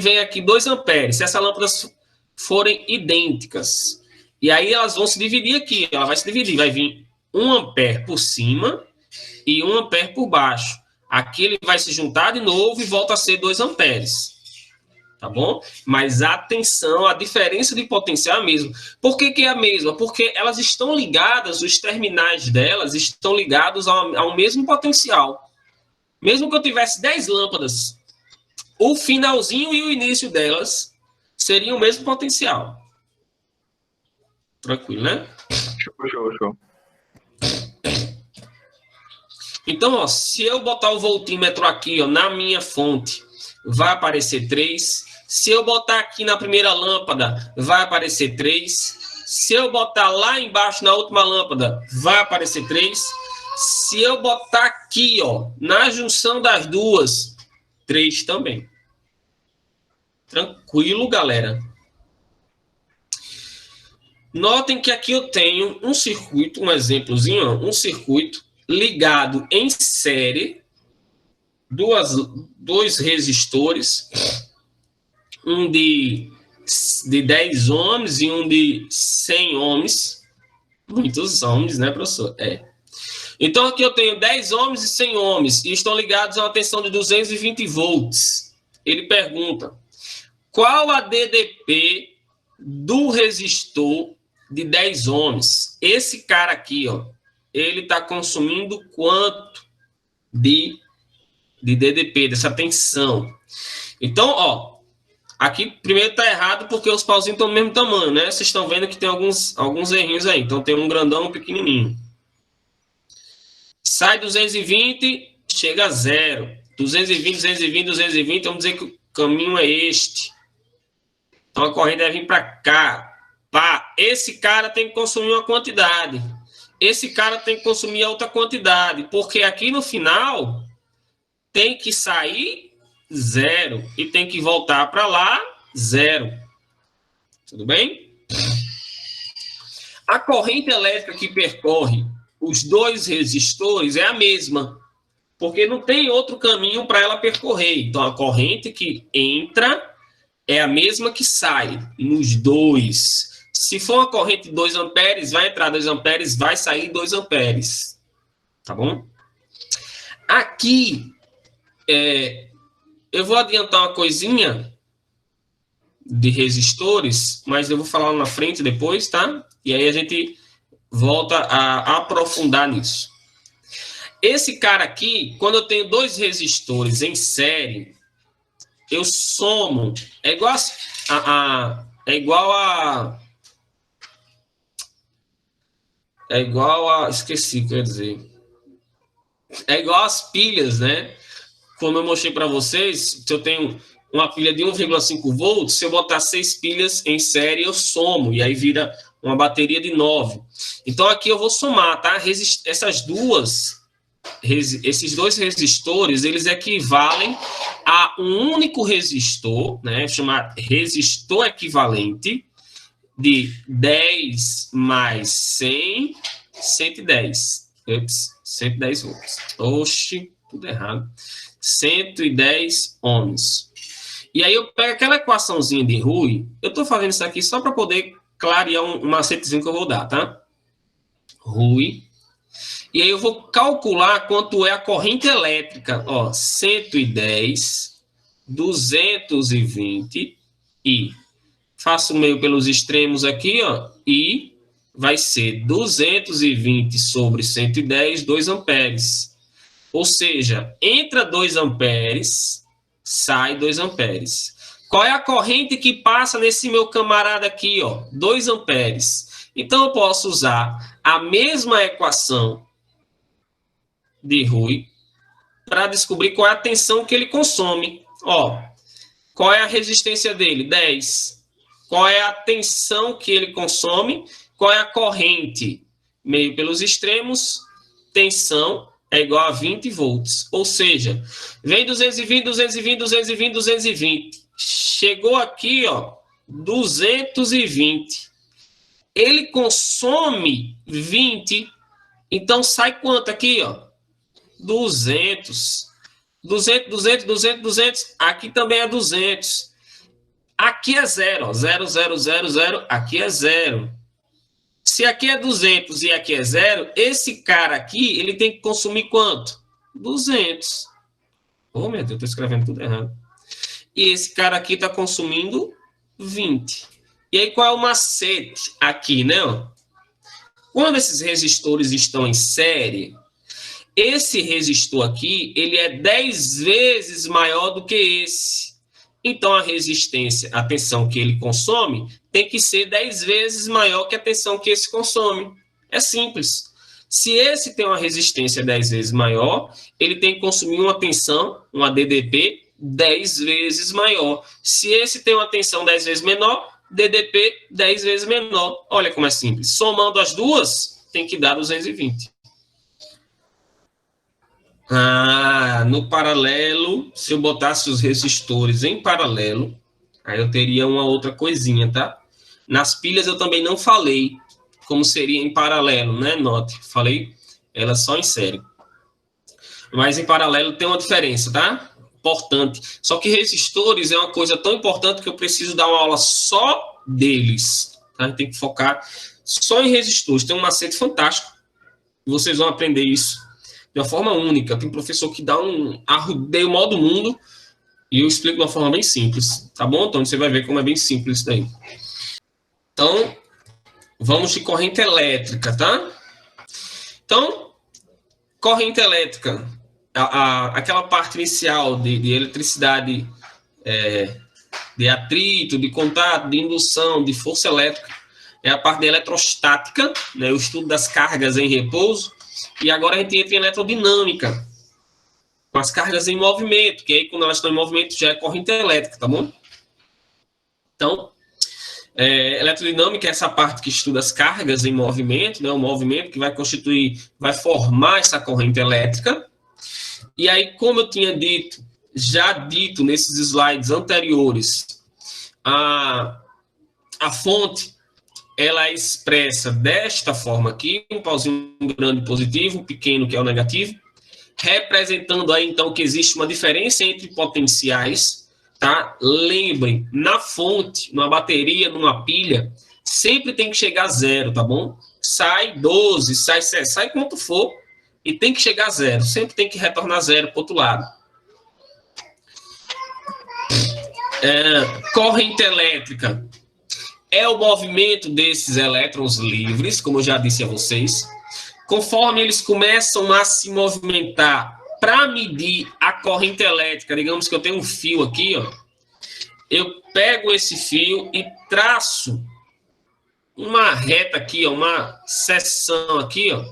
vem aqui 2 amperes, se essas lâmpadas forem idênticas, e aí elas vão se dividir aqui, ela vai se dividir, vai vir 1 ampere por cima e 1 ampere por baixo. Aqui ele vai se juntar de novo e volta a ser 2 amperes. Tá bom? Mas atenção, a diferença de potencial é a mesma. Por que é a mesma? Porque elas estão ligadas, os terminais delas estão ligados ao mesmo potencial. Mesmo que eu tivesse 10 lâmpadas, o finalzinho e o início delas seriam o mesmo potencial. Tranquilo, né? Show. Então, ó, se eu botar o voltímetro aqui, ó, na minha fonte, vai aparecer 3. Se eu botar aqui na primeira lâmpada, vai aparecer 3. Se eu botar lá embaixo na última lâmpada, vai aparecer 3. Se eu botar aqui, ó, na junção das duas, 3 também. Tranquilo, galera? Notem que aqui eu tenho um circuito, um exemplozinho, ó, um circuito ligado em série, dois resistores, um de 10 ohms e um de 100 ohms. Muitos ohms, né, professor? Então, aqui eu tenho 10 ohms e 100 ohms, e estão ligados a uma tensão de 220 volts. Ele pergunta, qual a DDP do resistor de 10 ohms? Esse cara aqui, ó, ele está consumindo quanto de DDP, dessa tensão? Então, ó, aqui primeiro está errado porque os pauzinhos estão do mesmo tamanho, né? Vocês estão vendo que tem alguns errinhos aí. Então, tem um grandão e um pequenininho. Sai 220, chega a 0. 220, vamos dizer que o caminho é este. Então, a corrente deve vir para cá. Pá, esse cara tem que consumir uma quantidade. Esse cara tem que consumir outra quantidade. Porque aqui no final, tem que sair 0. E tem que voltar para lá, 0. Tudo bem? A corrente elétrica que percorre os dois resistores é a mesma, porque não tem outro caminho para ela percorrer. Então, a corrente que entra é a mesma que sai nos dois. Se for uma corrente de 2 amperes, vai entrar 2 amperes, vai sair 2 amperes. Tá bom? Aqui, eu vou adiantar uma coisinha de resistores, mas eu vou falar lá na frente depois, tá? E aí a gente volta a aprofundar nisso. Esse cara aqui, quando eu tenho 2 resistores em série, eu somo, é igual a esqueci o que eu ia dizer. É igual às pilhas, né? Como eu mostrei para vocês, se eu tenho uma pilha de 1,5 volts, se eu botar 6 pilhas em série, eu somo, e aí vira uma bateria de 9. Então, aqui eu vou somar, tá? Esses 2 resistores, eles equivalem a um único resistor, né? Chamado resistor equivalente de 10 mais 100, 110. 110 volts. Oxi, tudo errado. 110 ohms. E aí eu pego aquela equaçãozinha de Rui, eu estou fazendo isso aqui só para poder clarear um macetezinho que eu vou dar, tá? Rui. E aí eu vou calcular quanto é a corrente elétrica, ó, 110, 220 e faço o meio pelos extremos aqui, ó, e vai ser 220 sobre 110, 2 amperes. Ou seja, entra 2 amperes, sai 2 amperes. Qual é a corrente que passa nesse meu camarada aqui, ó? 2 amperes. Então, eu posso usar a mesma equação de Rui para descobrir qual é a tensão que ele consome. Ó, qual é a resistência dele? 10. Qual é a tensão que ele consome? Qual é a corrente? Meio pelos extremos, tensão é igual a 20 volts. Ou seja, vem 220, 220, 220, 220. Chegou aqui, ó, 220. Ele consome 20. Então, sai quanto aqui, ó? 200. 200, 200, 200, 200. Aqui também é 200. Aqui é 0, ó. 0, 0, 0, 0. Aqui é 0. Se aqui é 200 e aqui é 0, esse cara aqui, ele tem que consumir quanto? 200. Oh, meu Deus, eu estou escrevendo tudo errado. E esse cara aqui está consumindo 20. E aí, qual é o macete aqui, né? Quando esses resistores estão em série, esse resistor aqui, ele é 10 vezes maior do que esse. Então, a resistência, a tensão que ele consome, tem que ser 10 vezes maior que a tensão que esse consome. É simples. Se esse tem uma resistência 10 vezes maior, ele tem que consumir uma tensão, uma DDP, 10 vezes maior. Se esse tem uma tensão 10 vezes menor, DDP 10 vezes menor. Olha como é simples. Somando as duas, tem que dar 220. No paralelo, se eu botasse os resistores em paralelo, aí eu teria uma outra coisinha, tá? Nas pilhas eu também não falei como seria em paralelo, né? Note, falei ela só em série. Mas em paralelo tem uma diferença, tá? Importante. Só que resistores é uma coisa tão importante que eu preciso dar uma aula só deles. Tá? A gente tem que focar só em resistores. Tem um macete fantástico. Vocês vão aprender isso de uma forma única. Tem professor que dá arrudeio o maior do mundo e eu explico de uma forma bem simples. Tá bom? Então você vai ver como é bem simples isso daí. Então, vamos de corrente elétrica, tá? Então, corrente elétrica, aquela parte inicial de eletricidade, de atrito, de contato, de indução, de força elétrica, é a parte de eletrostática, né, o estudo das cargas em repouso, e agora a gente entra em eletrodinâmica, com as cargas em movimento, que aí quando elas estão em movimento já é corrente elétrica, tá bom? Então, eletrodinâmica é essa parte que estuda as cargas em movimento, né, o movimento que vai vai formar essa corrente elétrica. E aí, como eu tinha já dito nesses slides anteriores, a fonte, ela é expressa desta forma aqui, um pauzinho grande positivo, um pequeno que é o negativo, representando aí, então, que existe uma diferença entre potenciais, tá? Lembrem, na fonte, numa bateria, numa pilha, sempre tem que chegar a 0, tá bom? Sai 12, sai quanto for, e tem que chegar a 0. Sempre tem que retornar 0 para o outro lado. Corrente elétrica é o movimento desses elétrons livres, como eu já disse a vocês. Conforme eles começam a se movimentar para medir a corrente elétrica, digamos que eu tenho um fio aqui, ó, eu pego esse fio e traço uma reta aqui, ó, uma seção aqui, ó,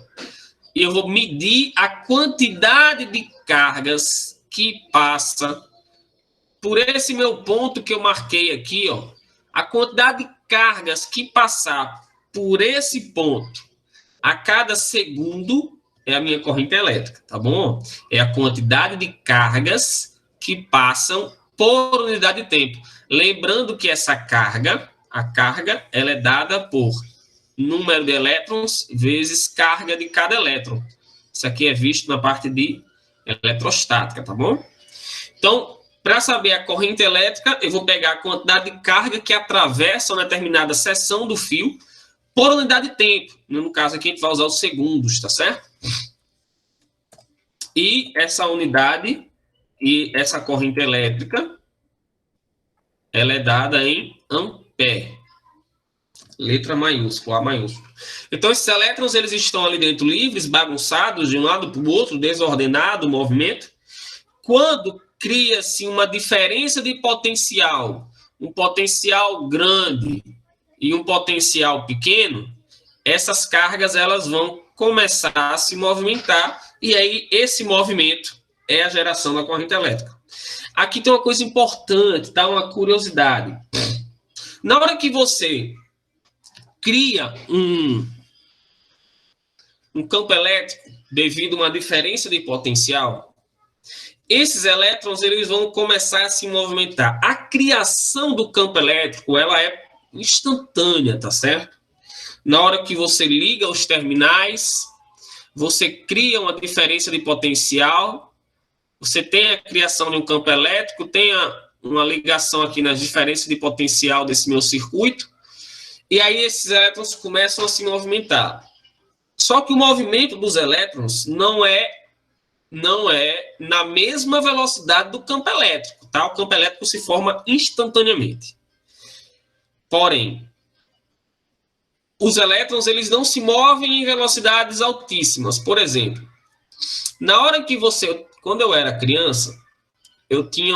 e eu vou medir a quantidade de cargas que passa por esse meu ponto que eu marquei aqui, ó, a quantidade de cargas que passar por esse ponto a cada segundo é a minha corrente elétrica, tá bom? É a quantidade de cargas que passam por unidade de tempo. Lembrando que essa carga, a carga, ela é dada por número de elétrons vezes carga de cada elétron. Isso aqui é visto na parte de eletrostática, tá bom? Então, para saber a corrente elétrica, eu vou pegar a quantidade de carga que atravessa uma determinada seção do fio por unidade de tempo. No caso aqui, a gente vai usar os segundos, tá certo? E essa unidade e essa corrente elétrica, ela é dada em ampere. Letra maiúscula, A maiúscula. Então, esses elétrons, eles estão ali dentro livres, bagunçados de um lado para o outro, desordenado o movimento. Quando cria-se uma diferença de potencial, um potencial grande e um potencial pequeno, essas cargas elas vão começar a se movimentar e aí esse movimento é a geração da corrente elétrica. Aqui tem uma coisa importante, tá? Uma curiosidade. Na hora que você cria um campo elétrico devido a uma diferença de potencial, esses elétrons eles vão começar a se movimentar. A criação do campo elétrico ela é instantânea, tá certo? Na hora que você liga os terminais, você cria uma diferença de potencial, você tem a criação de um campo elétrico, tem uma ligação aqui nas diferenças de potencial desse meu circuito, e aí esses elétrons começam a se movimentar. Só que o movimento dos elétrons não é na mesma velocidade do campo elétrico, tá? O campo elétrico se forma instantaneamente. Porém, os elétrons eles não se movem em velocidades altíssimas. Por exemplo, na hora que quando eu era criança, eu tinha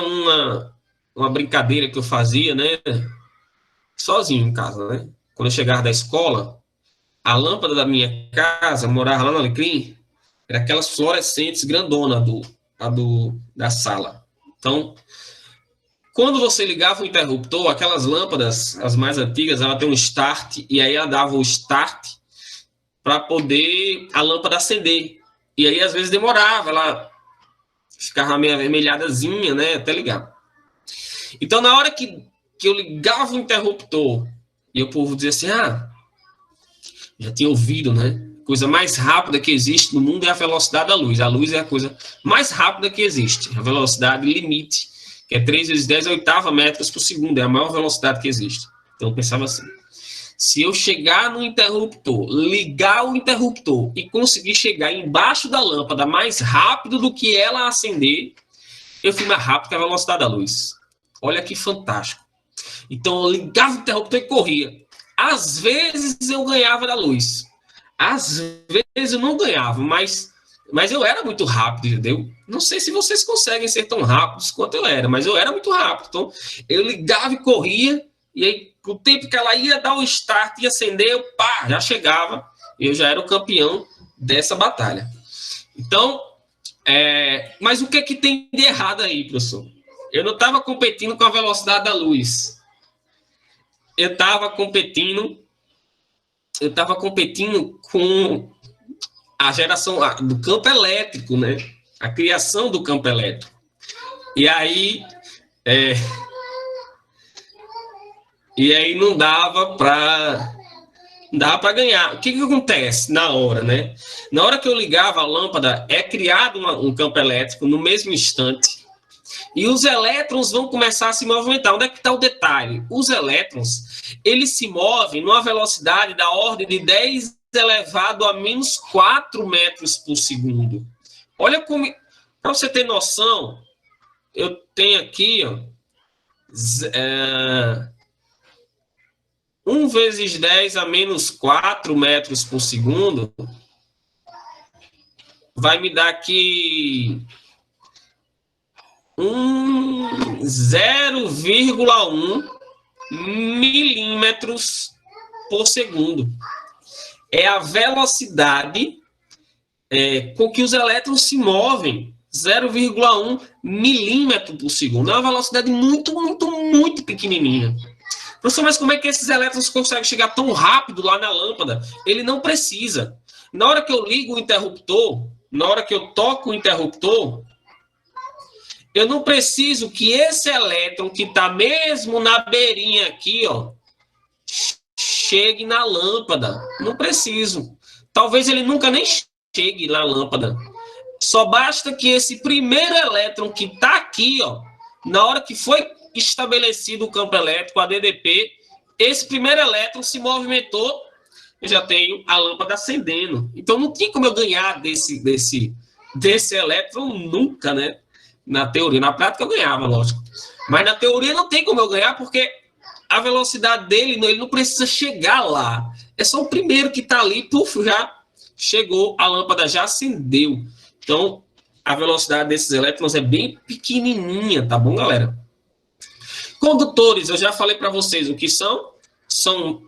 uma brincadeira que eu fazia, né? Sozinho em casa, né? Quando eu chegava da escola, a lâmpada da minha casa, morava lá no Alecrim, era aquelas fluorescentes grandona da sala. Então, quando você ligava o interruptor, aquelas lâmpadas, as mais antigas, ela tem um start, e aí ela dava o start para poder a lâmpada acender. E aí, às vezes, demorava, ela ficava meio avermelhadazinha, né, até ligar. Então, na hora que eu ligava o interruptor, e o povo dizia assim, já tinha ouvido, né? Coisa mais rápida que existe no mundo é a velocidade da luz. A luz é a coisa mais rápida que existe. A velocidade limite, que é 3 vezes 10 a oitava metros por segundo. É a maior velocidade que existe. Então, eu pensava assim. Se eu chegar no interruptor, ligar o interruptor e conseguir chegar embaixo da lâmpada mais rápido do que ela acender, eu fui mais rápido que a velocidade da luz. Olha que fantástico. Então, eu ligava o interruptor e corria. Às vezes, eu ganhava da luz. Às vezes, eu não ganhava, mas eu era muito rápido, entendeu? Não sei se vocês conseguem ser tão rápidos quanto eu era, mas eu era muito rápido. Então, eu ligava e corria, e aí, o tempo que ela ia dar o start e acender, eu já chegava, eu já era o campeão dessa batalha. Então, mas o que é que tem de errado aí, professor? Eu não estava competindo com a velocidade da luz. Eu estava competindo com a geração do campo elétrico, né? A criação do campo elétrico. E aí não dava para ganhar. O que acontece na hora, né? Na hora que eu ligava a lâmpada, é criado um campo elétrico no mesmo instante. E os elétrons vão começar a se movimentar. Onde é que está o detalhe? Os elétrons, eles se movem numa velocidade da ordem de 10 elevado a menos 4 metros por segundo. Olha como... Para você ter noção, eu tenho aqui, 1 vezes 10 a menos 4 metros por segundo vai me dar aqui 0,1 milímetros por segundo. É a velocidade com que os elétrons se movem, 0,1 milímetro por segundo. É uma velocidade muito, muito, muito pequenininha. Professor, mas como é que esses elétrons conseguem chegar tão rápido lá na lâmpada? Ele não precisa. Na hora que eu ligo o interruptor, na hora que eu toco o interruptor, eu não preciso que esse elétron que está mesmo na beirinha aqui, chegue na lâmpada. Não preciso. Talvez ele nunca nem chegue na lâmpada. Só basta que esse primeiro elétron que está aqui, na hora que foi estabelecido o campo elétrico, a DDP, esse primeiro elétron se movimentou, eu já tenho a lâmpada acendendo. Então, não tinha como eu ganhar desse elétron nunca, né? Na teoria. Na prática, eu ganhava, lógico. Mas na teoria não tem como eu ganhar, porque a velocidade dele, ele não precisa chegar lá. É só o primeiro que está ali, já chegou, a lâmpada já acendeu. Então, a velocidade desses elétrons é bem pequenininha, tá bom, galera? Condutores, eu já falei para vocês o que são. São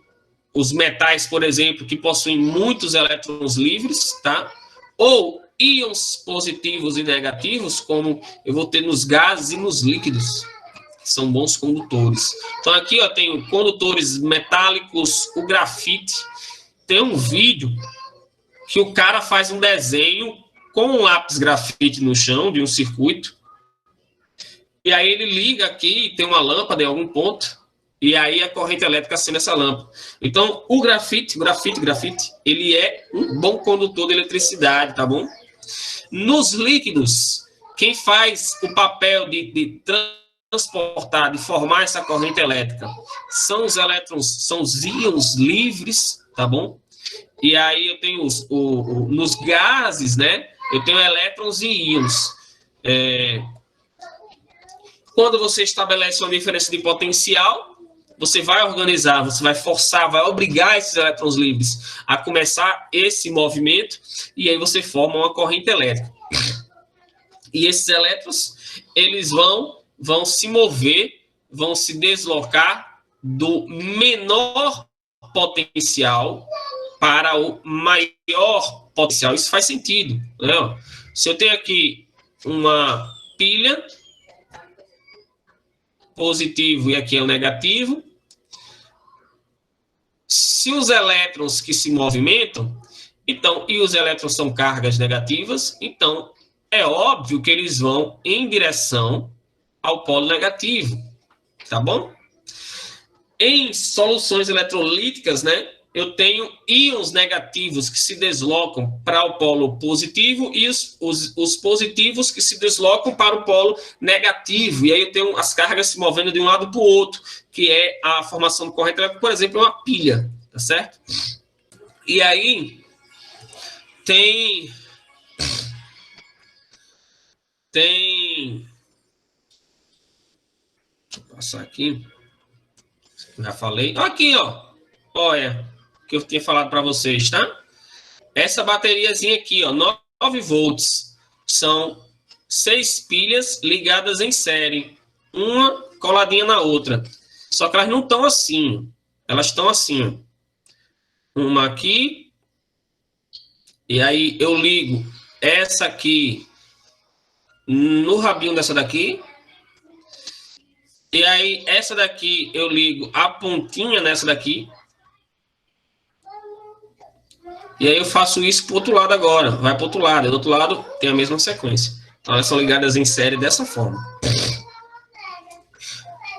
os metais, por exemplo, que possuem muitos elétrons livres, tá? Ou íons positivos e negativos, como eu vou ter nos gases e nos líquidos, que são bons condutores. Então, aqui eu tenho condutores metálicos, o grafite. Tem um vídeo que o cara faz um desenho com um lápis grafite no chão de um circuito, e aí ele liga aqui, tem uma lâmpada em algum ponto, e aí a corrente elétrica acende essa lâmpada. Então, o grafite, ele é um bom condutor de eletricidade, tá bom? Nos líquidos, quem faz o papel de transportar, de formar essa corrente elétrica, são os elétrons, são os íons livres, tá bom? E aí eu tenho nos gases, né? Eu tenho elétrons e íons. Quando você estabelece uma diferença de potencial, você vai organizar, você vai forçar, vai obrigar esses elétrons livres a começar esse movimento, e aí você forma uma corrente elétrica. E esses elétrons, eles vão se mover, vão se deslocar do menor potencial para o maior potencial. Isso faz sentido, né? Se eu tenho aqui uma pilha, positivo e aqui é o negativo, se os elétrons que se movimentam, então, e os elétrons são cargas negativas, então é óbvio que eles vão em direção ao polo negativo, tá bom? Em soluções eletrolíticas, né, eu tenho íons negativos que se deslocam para o polo positivo e os positivos que se deslocam para o polo negativo. E aí eu tenho as cargas se movendo de um lado para o outro, que é a formação de corrente elétrica, por exemplo, uma pilha, tá certo? E aí tem deixa eu passar aqui. Já falei. Aqui, ó. Olha, que eu tinha falado para vocês, tá? Essa bateriazinha aqui, ó, 9 volts. São 6 pilhas ligadas em série. Uma coladinha na outra. Só que elas não estão assim. Elas estão assim, ó. Uma aqui. E aí eu ligo essa aqui no rabinho dessa daqui. E aí, essa daqui, eu ligo a pontinha nessa daqui. E aí eu faço isso para o outro lado agora. Vai para o outro lado. E do outro lado tem a mesma sequência. Então, elas são ligadas em série dessa forma.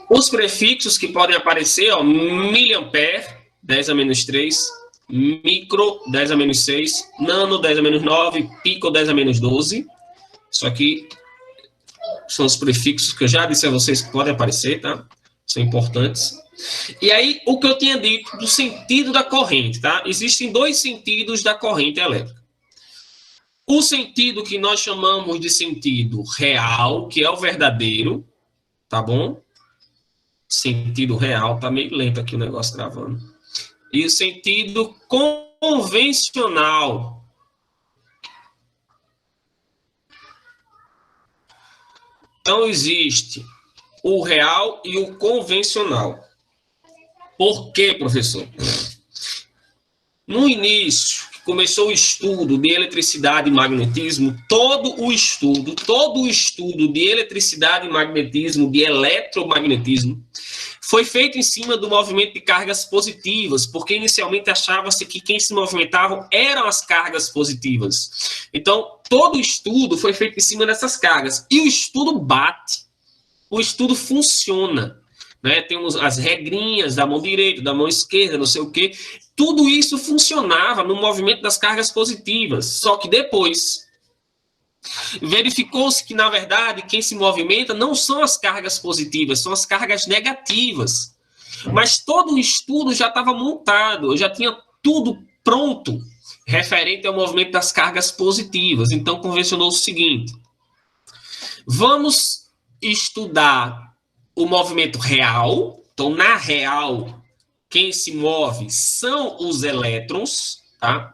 Os prefixos que podem aparecer, ó, miliampere, 10 a menos 3, micro, 10 a menos 6, nano, 10 a menos 9, pico, 10 a menos 12. Isso aqui são os prefixos que eu já disse a vocês que podem aparecer, tá? São importantes. E aí, o que eu tinha dito do sentido da corrente, tá? Existem 2 sentidos da corrente elétrica. O sentido que nós chamamos de sentido real, que é o verdadeiro, tá bom? Sentido real, tá meio lento aqui o negócio travando. E o sentido convencional. Então, existe o real e o convencional. Por quê, professor? No início, que começou o estudo de eletricidade e magnetismo, todo o estudo de eletricidade e magnetismo, de eletromagnetismo, foi feito em cima do movimento de cargas positivas, porque inicialmente achava-se que quem se movimentavam eram as cargas positivas. Então, todo o estudo foi feito em cima dessas cargas. E o estudo bate. O estudo funciona. Né? Temos as regrinhas da mão direita, da mão esquerda, não sei o quê. Tudo isso funcionava no movimento das cargas positivas. Só que depois verificou-se que, na verdade, quem se movimenta não são as cargas positivas, são as cargas negativas. Mas todo o estudo já estava montado, eu já tinha tudo pronto referente ao movimento das cargas positivas. Então, convencionou o seguinte: vamos estudar o movimento real. Então, na real, quem se move são os elétrons, tá?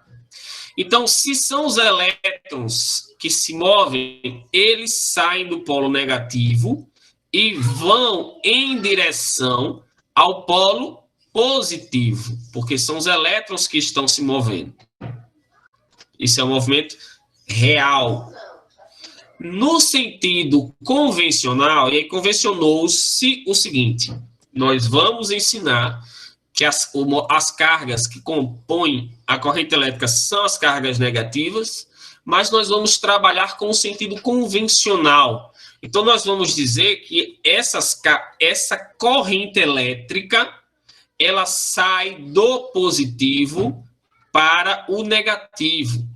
Então, se são os elétrons que se movem, eles saem do polo negativo e vão em direção ao polo positivo, porque são os elétrons que estão se movendo. Isso é um movimento real. No sentido convencional, e aí convencionou-se o seguinte: nós vamos ensinar que as cargas que compõem a corrente elétrica são as cargas negativas, mas nós vamos trabalhar com o sentido convencional. Então, nós vamos dizer que essa corrente elétrica, ela sai do positivo para o negativo,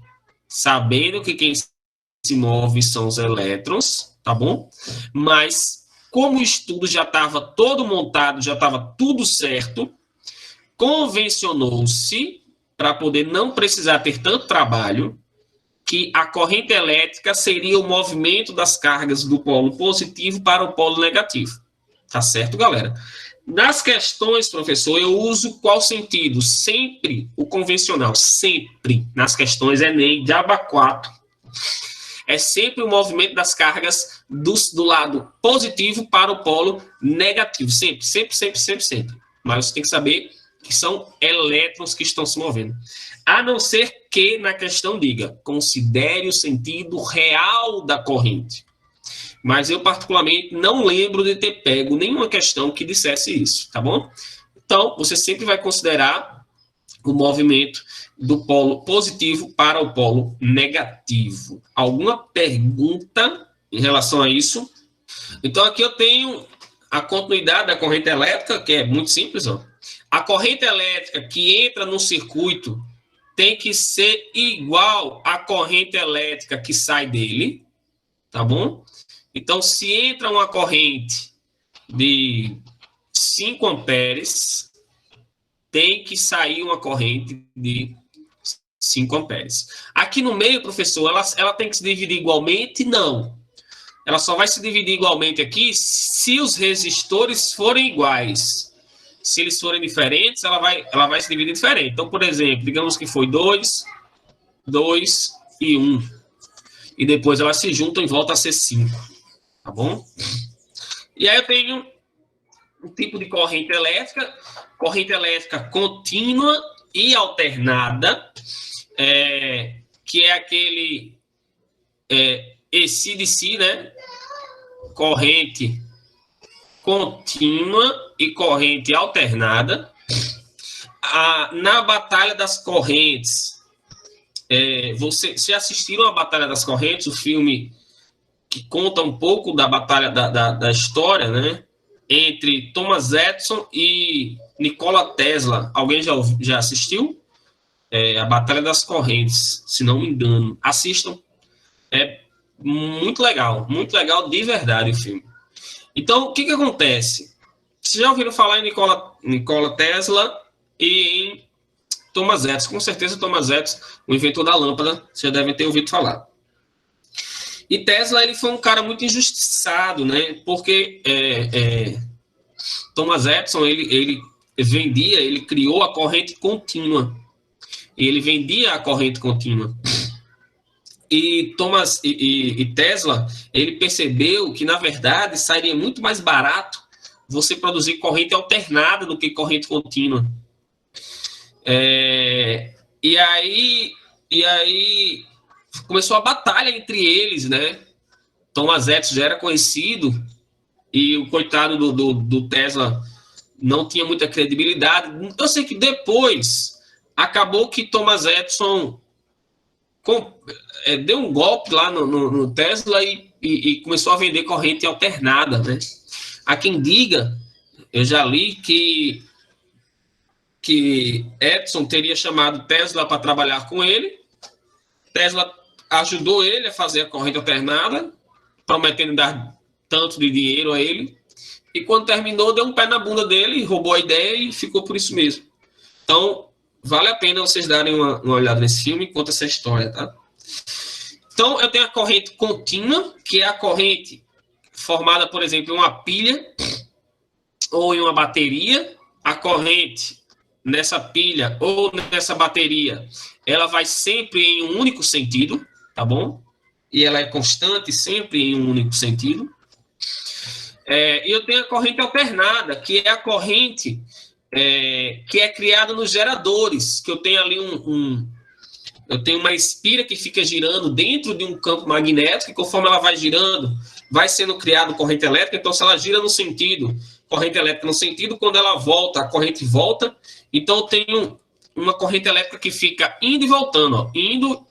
sabendo que quem se move são os elétrons, tá bom? Mas, como o estudo já estava todo montado, já estava tudo certo, convencionou-se, para poder não precisar ter tanto trabalho, que a corrente elétrica seria o movimento das cargas do polo positivo para o polo negativo. Tá certo, galera? Nas questões, professor, eu uso qual sentido? Sempre o convencional, sempre. Nas questões Enem de aba 4. É sempre o movimento das cargas do lado positivo para o polo negativo. Sempre, sempre, sempre, sempre, sempre. Mas você tem que saber que são elétrons que estão se movendo. A não ser que na questão diga, considere o sentido real da corrente. Mas eu, particularmente, não lembro de ter pego nenhuma questão que dissesse isso, tá bom? Então, você sempre vai considerar o movimento do polo positivo para o polo negativo. Alguma pergunta em relação a isso? Então, aqui eu tenho a continuidade da corrente elétrica, que é muito simples, ó. A corrente elétrica que entra no circuito tem que ser igual à corrente elétrica que sai dele, tá bom? Então, se entra uma corrente de 5 amperes, tem que sair uma corrente de 5 amperes. Aqui no meio, professor, ela tem que se dividir igualmente? Não. Ela só vai se dividir igualmente aqui se os resistores forem iguais. Se eles forem diferentes, ela vai se dividir diferente. Então, por exemplo, digamos que foi 2, 2 e 1. E depois elas se juntam e voltam a ser 5. Tá bom? E aí eu tenho um tipo de corrente elétrica contínua e alternada, que é aquele AC/DC, né? Corrente contínua e corrente alternada. Na Batalha das Correntes, vocês já assistiram a Batalha das Correntes, o filme que conta um pouco da batalha da história, né? Entre Thomas Edison e Nikola Tesla. Alguém já assistiu? A Batalha das Correntes, se não me engano. Assistam. É muito legal de verdade o filme. Então, o que acontece? Vocês já ouviram falar em Nikola Tesla e em Thomas Edison. Com certeza, Thomas Edison, o inventor da lâmpada, vocês já devem ter ouvido falar. E Tesla, ele foi um cara muito injustiçado, né? Porque Thomas Edison, ele criou a corrente contínua. E ele vendia a corrente contínua. E Tesla, ele percebeu que, na verdade, sairia muito mais barato você produzir corrente alternada do que corrente contínua. E aí começou a batalha entre eles, né? Thomas Edison já era conhecido e o coitado do Tesla não tinha muita credibilidade. Então, eu sei que depois acabou que Thomas Edison deu um golpe lá no Tesla e começou a vender corrente alternada, né? Há quem diga, eu já li que Edison teria chamado Tesla para trabalhar com ele. Tesla ajudou ele a fazer a corrente alternada, prometendo dar tanto de dinheiro a ele. E quando terminou, deu um pé na bunda dele, roubou a ideia e ficou por isso mesmo. Então, vale a pena vocês darem uma olhada nesse filme e conta essa história, tá? Então, eu tenho a corrente contínua, que é a corrente formada, por exemplo, em uma pilha ou em uma bateria. A corrente nessa pilha ou nessa bateria, ela vai sempre em um único sentido, tá bom? E ela é constante sempre em um único sentido. E eu tenho a corrente alternada, que é a corrente que é criada nos geradores, que eu tenho ali Eu tenho uma espira que fica girando dentro de um campo magnético, e conforme ela vai girando, vai sendo criada corrente elétrica. Então, se ela gira no sentido, corrente elétrica no sentido, quando ela volta, a corrente volta. Então, eu tenho uma corrente elétrica que fica indo e voltando, ó, indo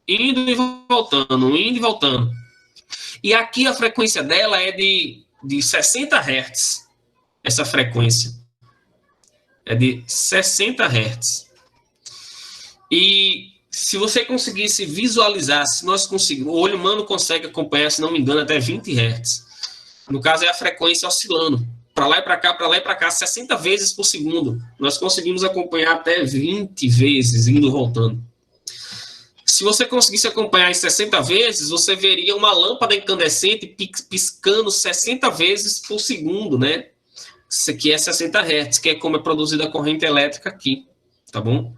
e voltando, indo e voltando. E aqui a frequência dela é de 60 Hz. Essa frequência é de 60 Hz. E se você conseguisse visualizar, se nós conseguirmos, o olho humano consegue acompanhar, se não me engano, até 20 Hz. No caso, é a frequência oscilando. Para lá e para cá, para lá e para cá, 60 vezes por segundo. Nós conseguimos acompanhar até 20 vezes, indo e voltando. Se você conseguisse acompanhar em 60 vezes, você veria uma lâmpada incandescente piscando 60 vezes por segundo, né? Isso aqui é 60 Hz, que é como é produzida a corrente elétrica aqui, tá bom?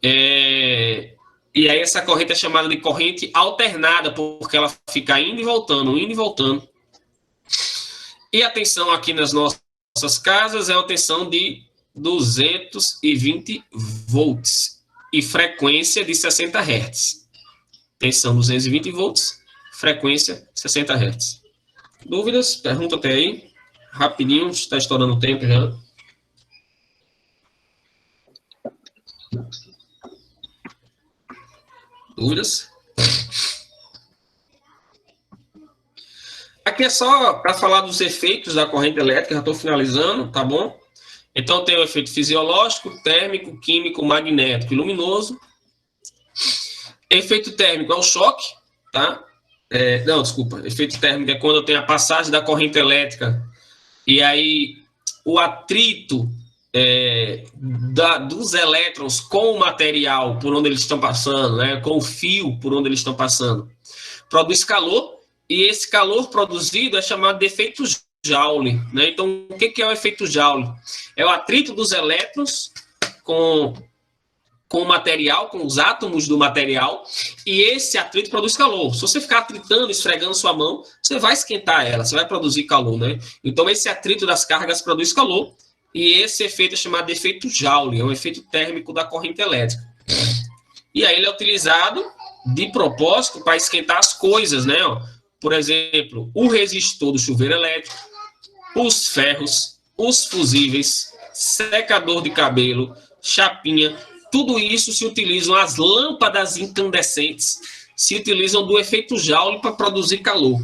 E aí essa corrente é chamada de corrente alternada, porque ela fica indo e voltando, indo e voltando. E a tensão aqui nas nossas casas é uma tensão de 220 volts e frequência de 60 Hz. Tensão 220 volts, frequência 60 Hz. Dúvidas? Pergunta até aí. Rapidinho, está estourando o tempo já. Dúvidas? Aqui é só para falar dos efeitos da corrente elétrica, já estou finalizando, tá bom? Então, tem o efeito fisiológico, térmico, químico, magnético e luminoso. Efeito térmico é o choque, tá? Não, desculpa. Efeito térmico é quando eu tenho a passagem da corrente elétrica e aí o atrito dos elétrons com o material por onde eles estão passando, né? Com o fio por onde eles estão passando, produz calor. E esse calor produzido é chamado de efeito Joule, né? Então, o que é o efeito Joule? É o atrito dos elétrons com o material, com os átomos do material, e esse atrito produz calor. Se você ficar atritando, esfregando sua mão, você vai esquentar ela, você vai produzir calor, né? Então, esse atrito das cargas produz calor, e esse efeito é chamado de efeito Joule, é um efeito térmico da corrente elétrica. E aí ele é utilizado de propósito para esquentar as coisas, né? Por exemplo, o resistor do chuveiro elétrico, os ferros, os fusíveis, secador de cabelo, chapinha, tudo isso se utilizam, as lâmpadas incandescentes se utilizam do efeito Joule para produzir calor.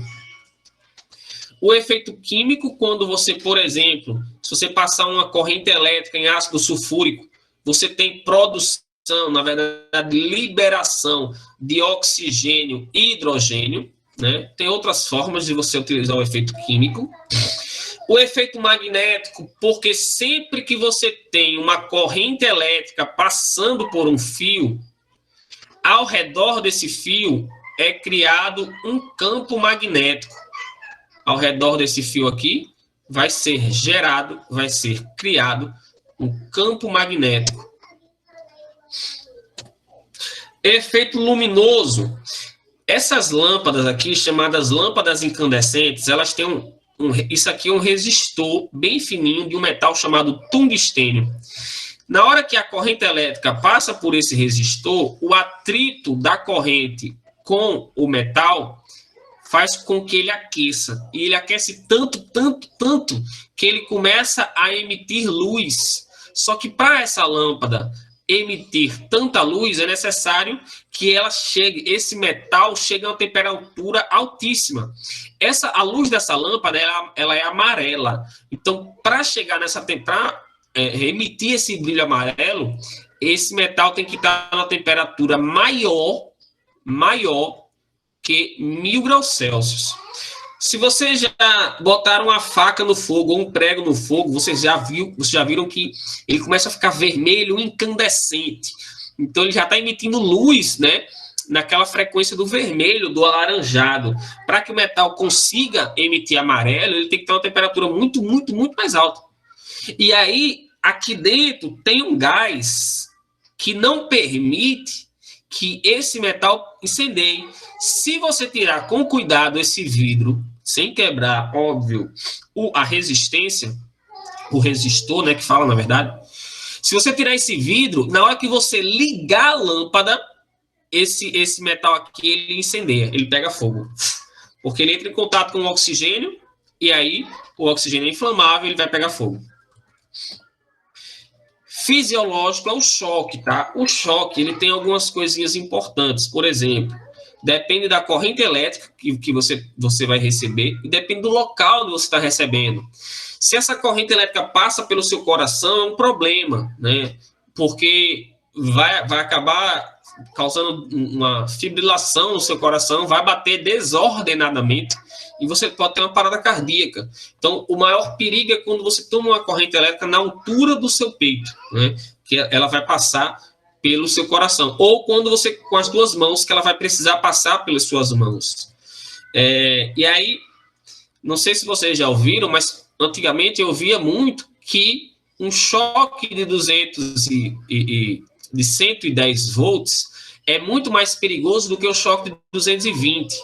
O efeito químico, quando você, por exemplo, se você passar uma corrente elétrica em ácido sulfúrico, você tem produção, na verdade, liberação de oxigênio e hidrogênio, né? Tem outras formas de você utilizar o efeito químico. O efeito magnético, porque sempre que você tem uma corrente elétrica passando por um fio, ao redor desse fio é criado um campo magnético. Ao redor desse fio aqui vai ser gerado, vai ser criado um campo magnético. Efeito luminoso. Essas lâmpadas aqui, chamadas lâmpadas incandescentes, elas têm isso aqui é um resistor bem fininho de um metal chamado tungstênio. Na hora que a corrente elétrica passa por esse resistor, o atrito da corrente com o metal faz com que ele aqueça. E ele aquece tanto, tanto, tanto, que ele começa a emitir luz. Só que para essa lâmpada emitir tanta luz, é necessário que ela chegue, esse metal chegue a uma temperatura altíssima. A luz dessa lâmpada, ela é amarela. Então, para chegar nessa emitir esse brilho amarelo, esse metal tem que estar na temperatura maior que 1000 graus Celsius. Se vocês já botaram uma faca no fogo ou um prego no fogo, vocês já viram que ele começa a ficar vermelho, incandescente. Então, ele já está emitindo luz, né? Naquela frequência do vermelho, do alaranjado. Para que o metal consiga emitir amarelo, ele tem que ter uma temperatura muito, muito, muito mais alta. E aí, aqui dentro, tem um gás que não permite que esse metal incendeie. Se você tirar com cuidado esse vidro, sem quebrar, óbvio, a resistência, o resistor, né, que fala, na verdade. Se você tirar esse vidro, na hora que você ligar a lâmpada, esse metal aqui, ele incendeia, ele pega fogo. Porque ele entra em contato com o oxigênio, e aí o oxigênio é inflamável, ele vai pegar fogo. Fisiológico é o choque, tá? O choque, ele tem algumas coisinhas importantes. Por exemplo, depende da corrente elétrica que você vai receber e depende do local onde você está recebendo. Se essa corrente elétrica passa pelo seu coração, é um problema, né? Porque vai acabar causando uma fibrilação no seu coração, vai bater desordenadamente e você pode ter uma parada cardíaca. Então, o maior perigo é quando você toma uma corrente elétrica na altura do seu peito, né? Que ela vai passar pelo seu coração. Ou quando você, com as duas mãos, que ela vai precisar passar pelas suas mãos. E aí, não sei se vocês já ouviram, mas antigamente eu via muito que um choque de 110 volts é muito mais perigoso do que o choque de 220.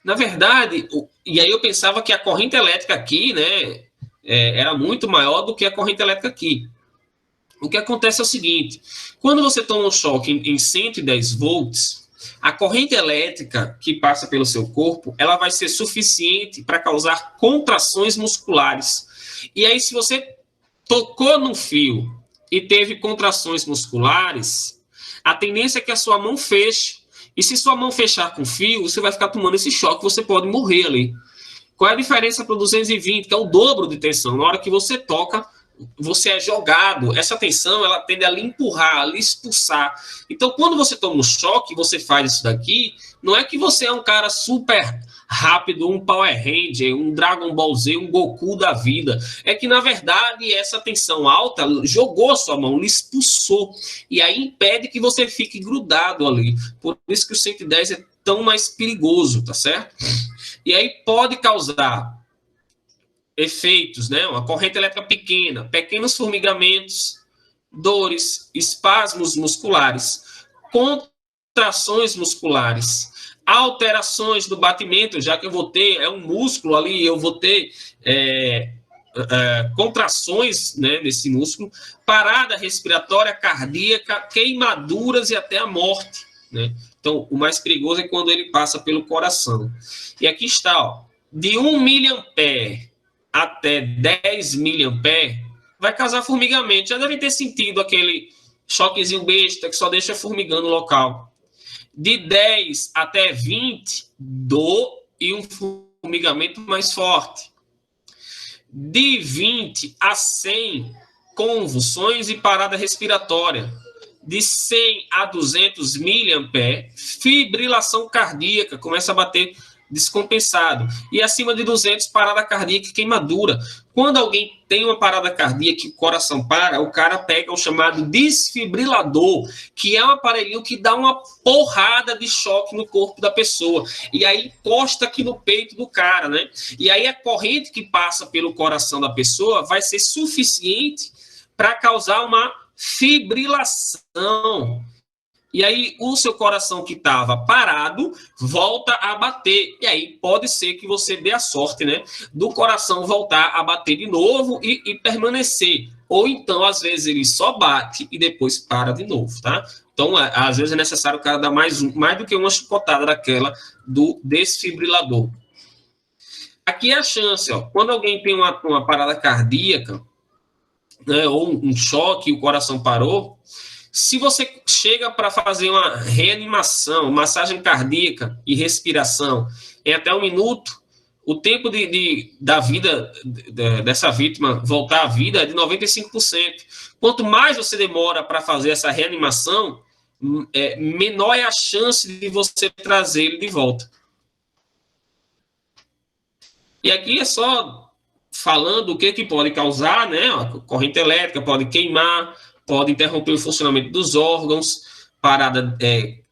Na verdade, e aí eu pensava que a corrente elétrica aqui, né, era muito maior do que a corrente elétrica aqui. O que acontece é o seguinte, quando você toma um choque em 110 volts, a corrente elétrica que passa pelo seu corpo, ela vai ser suficiente para causar contrações musculares. E aí, se você tocou no fio e teve contrações musculares, a tendência é que a sua mão feche. E se sua mão fechar com fio, você vai ficar tomando esse choque, você pode morrer ali. Qual é a diferença para o 220, que é o dobro de tensão? Na hora que você toca, você é jogado. Essa tensão, ela tende a lhe empurrar, a lhe expulsar. Então, quando você toma um choque, você faz isso daqui, não é que você é um cara super rápido, um Power Ranger, um Dragon Ball Z, um Goku da vida. É que, na verdade, essa tensão alta jogou a sua mão, lhe expulsou. E aí impede que você fique grudado ali. Por isso que o 110 é tão mais perigoso, tá certo? E aí pode causar efeitos, né? Uma corrente elétrica pequena, pequenos formigamentos, dores, espasmos musculares, contrações musculares, alterações do batimento, já que eu vou ter um músculo ali, eu vou ter contrações, né, nesse músculo, parada respiratória, cardíaca, queimaduras e até a morte, né? Então, o mais perigoso é quando ele passa pelo coração. E aqui está, ó, de 1 miliampere até 10 miliampere, vai causar formigamento. Já devem ter sentido aquele choquezinho besta que só deixa formigando o local. De 10 até 20, dor e um formigamento mais forte. De 20 a 100, convulsões e parada respiratória. De 100 a 200 miliampere, fibrilação cardíaca, começa a bater descompensado. E acima de 200, parada cardíaca e queimadura. Quando alguém tem uma parada cardíaca e o coração para, o cara pega o chamado desfibrilador, que é um aparelhinho que dá uma porrada de choque no corpo da pessoa. E aí encosta aqui no peito do cara, né? E aí a corrente que passa pelo coração da pessoa vai ser suficiente para causar uma fibrilação. E aí o seu coração que estava parado volta a bater. E aí pode ser que você dê a sorte, né, do coração voltar a bater de novo e permanecer. Ou então, às vezes, ele só bate e depois para de novo, tá? Então, às vezes é necessário o cara dar mais do que uma chicotada daquela do desfibrilador. Aqui é a chance, ó. Quando alguém tem uma parada cardíaca, né, ou um choque e o coração parou, se você chega para fazer uma reanimação, massagem cardíaca e respiração em até 1 minuto, o tempo da vida dessa vítima voltar à vida é de 95%. Quanto mais você demora para fazer essa reanimação, menor é a chance de você trazer ele de volta. E aqui é só falando o que pode causar, né? A corrente elétrica pode queimar, pode interromper o funcionamento dos órgãos, parada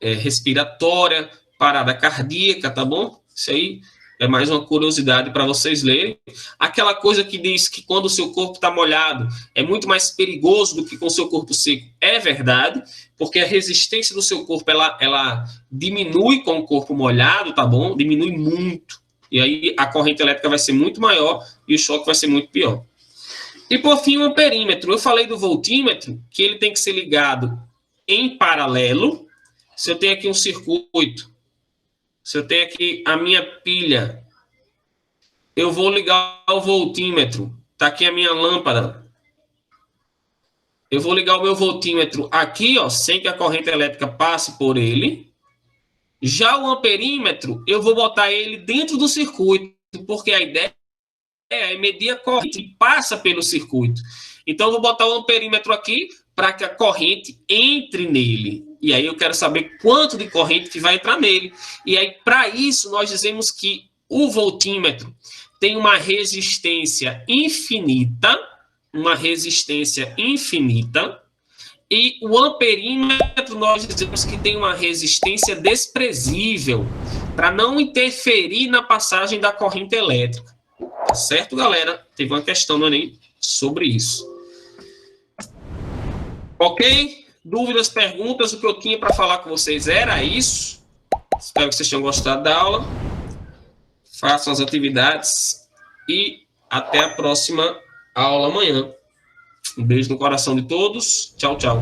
respiratória, parada cardíaca, tá bom? Isso aí é mais uma curiosidade para vocês lerem. Aquela coisa que diz que quando o seu corpo está molhado é muito mais perigoso do que com o seu corpo seco. É verdade, porque a resistência do seu corpo ela diminui com o corpo molhado, tá bom? Diminui muito. E aí a corrente elétrica vai ser muito maior e o choque vai ser muito pior. E, por fim, o amperímetro. Eu falei do voltímetro, que ele tem que ser ligado em paralelo. se eu tenho aqui um circuito, se eu tenho aqui a minha pilha, eu vou ligar o voltímetro. Está aqui a minha lâmpada. Eu vou ligar o meu voltímetro aqui, ó, sem que a corrente elétrica passe por ele. Já o amperímetro, eu vou botar ele dentro do circuito, porque a ideia é medir a corrente que passa pelo circuito. Então, eu vou botar o amperímetro aqui para que a corrente entre nele. E aí eu quero saber quanto de corrente que vai entrar nele. E aí, para isso, nós dizemos que o voltímetro tem uma resistência infinita, e o amperímetro nós dizemos que tem uma resistência desprezível, para não interferir na passagem da corrente elétrica. Tá certo, galera? Teve uma questão no Enem sobre isso. Ok? Dúvidas, perguntas? O que eu tinha para falar com vocês era isso. Espero que vocês tenham gostado da aula. Façam as atividades e até a próxima aula amanhã. Um beijo no coração de todos. Tchau, tchau.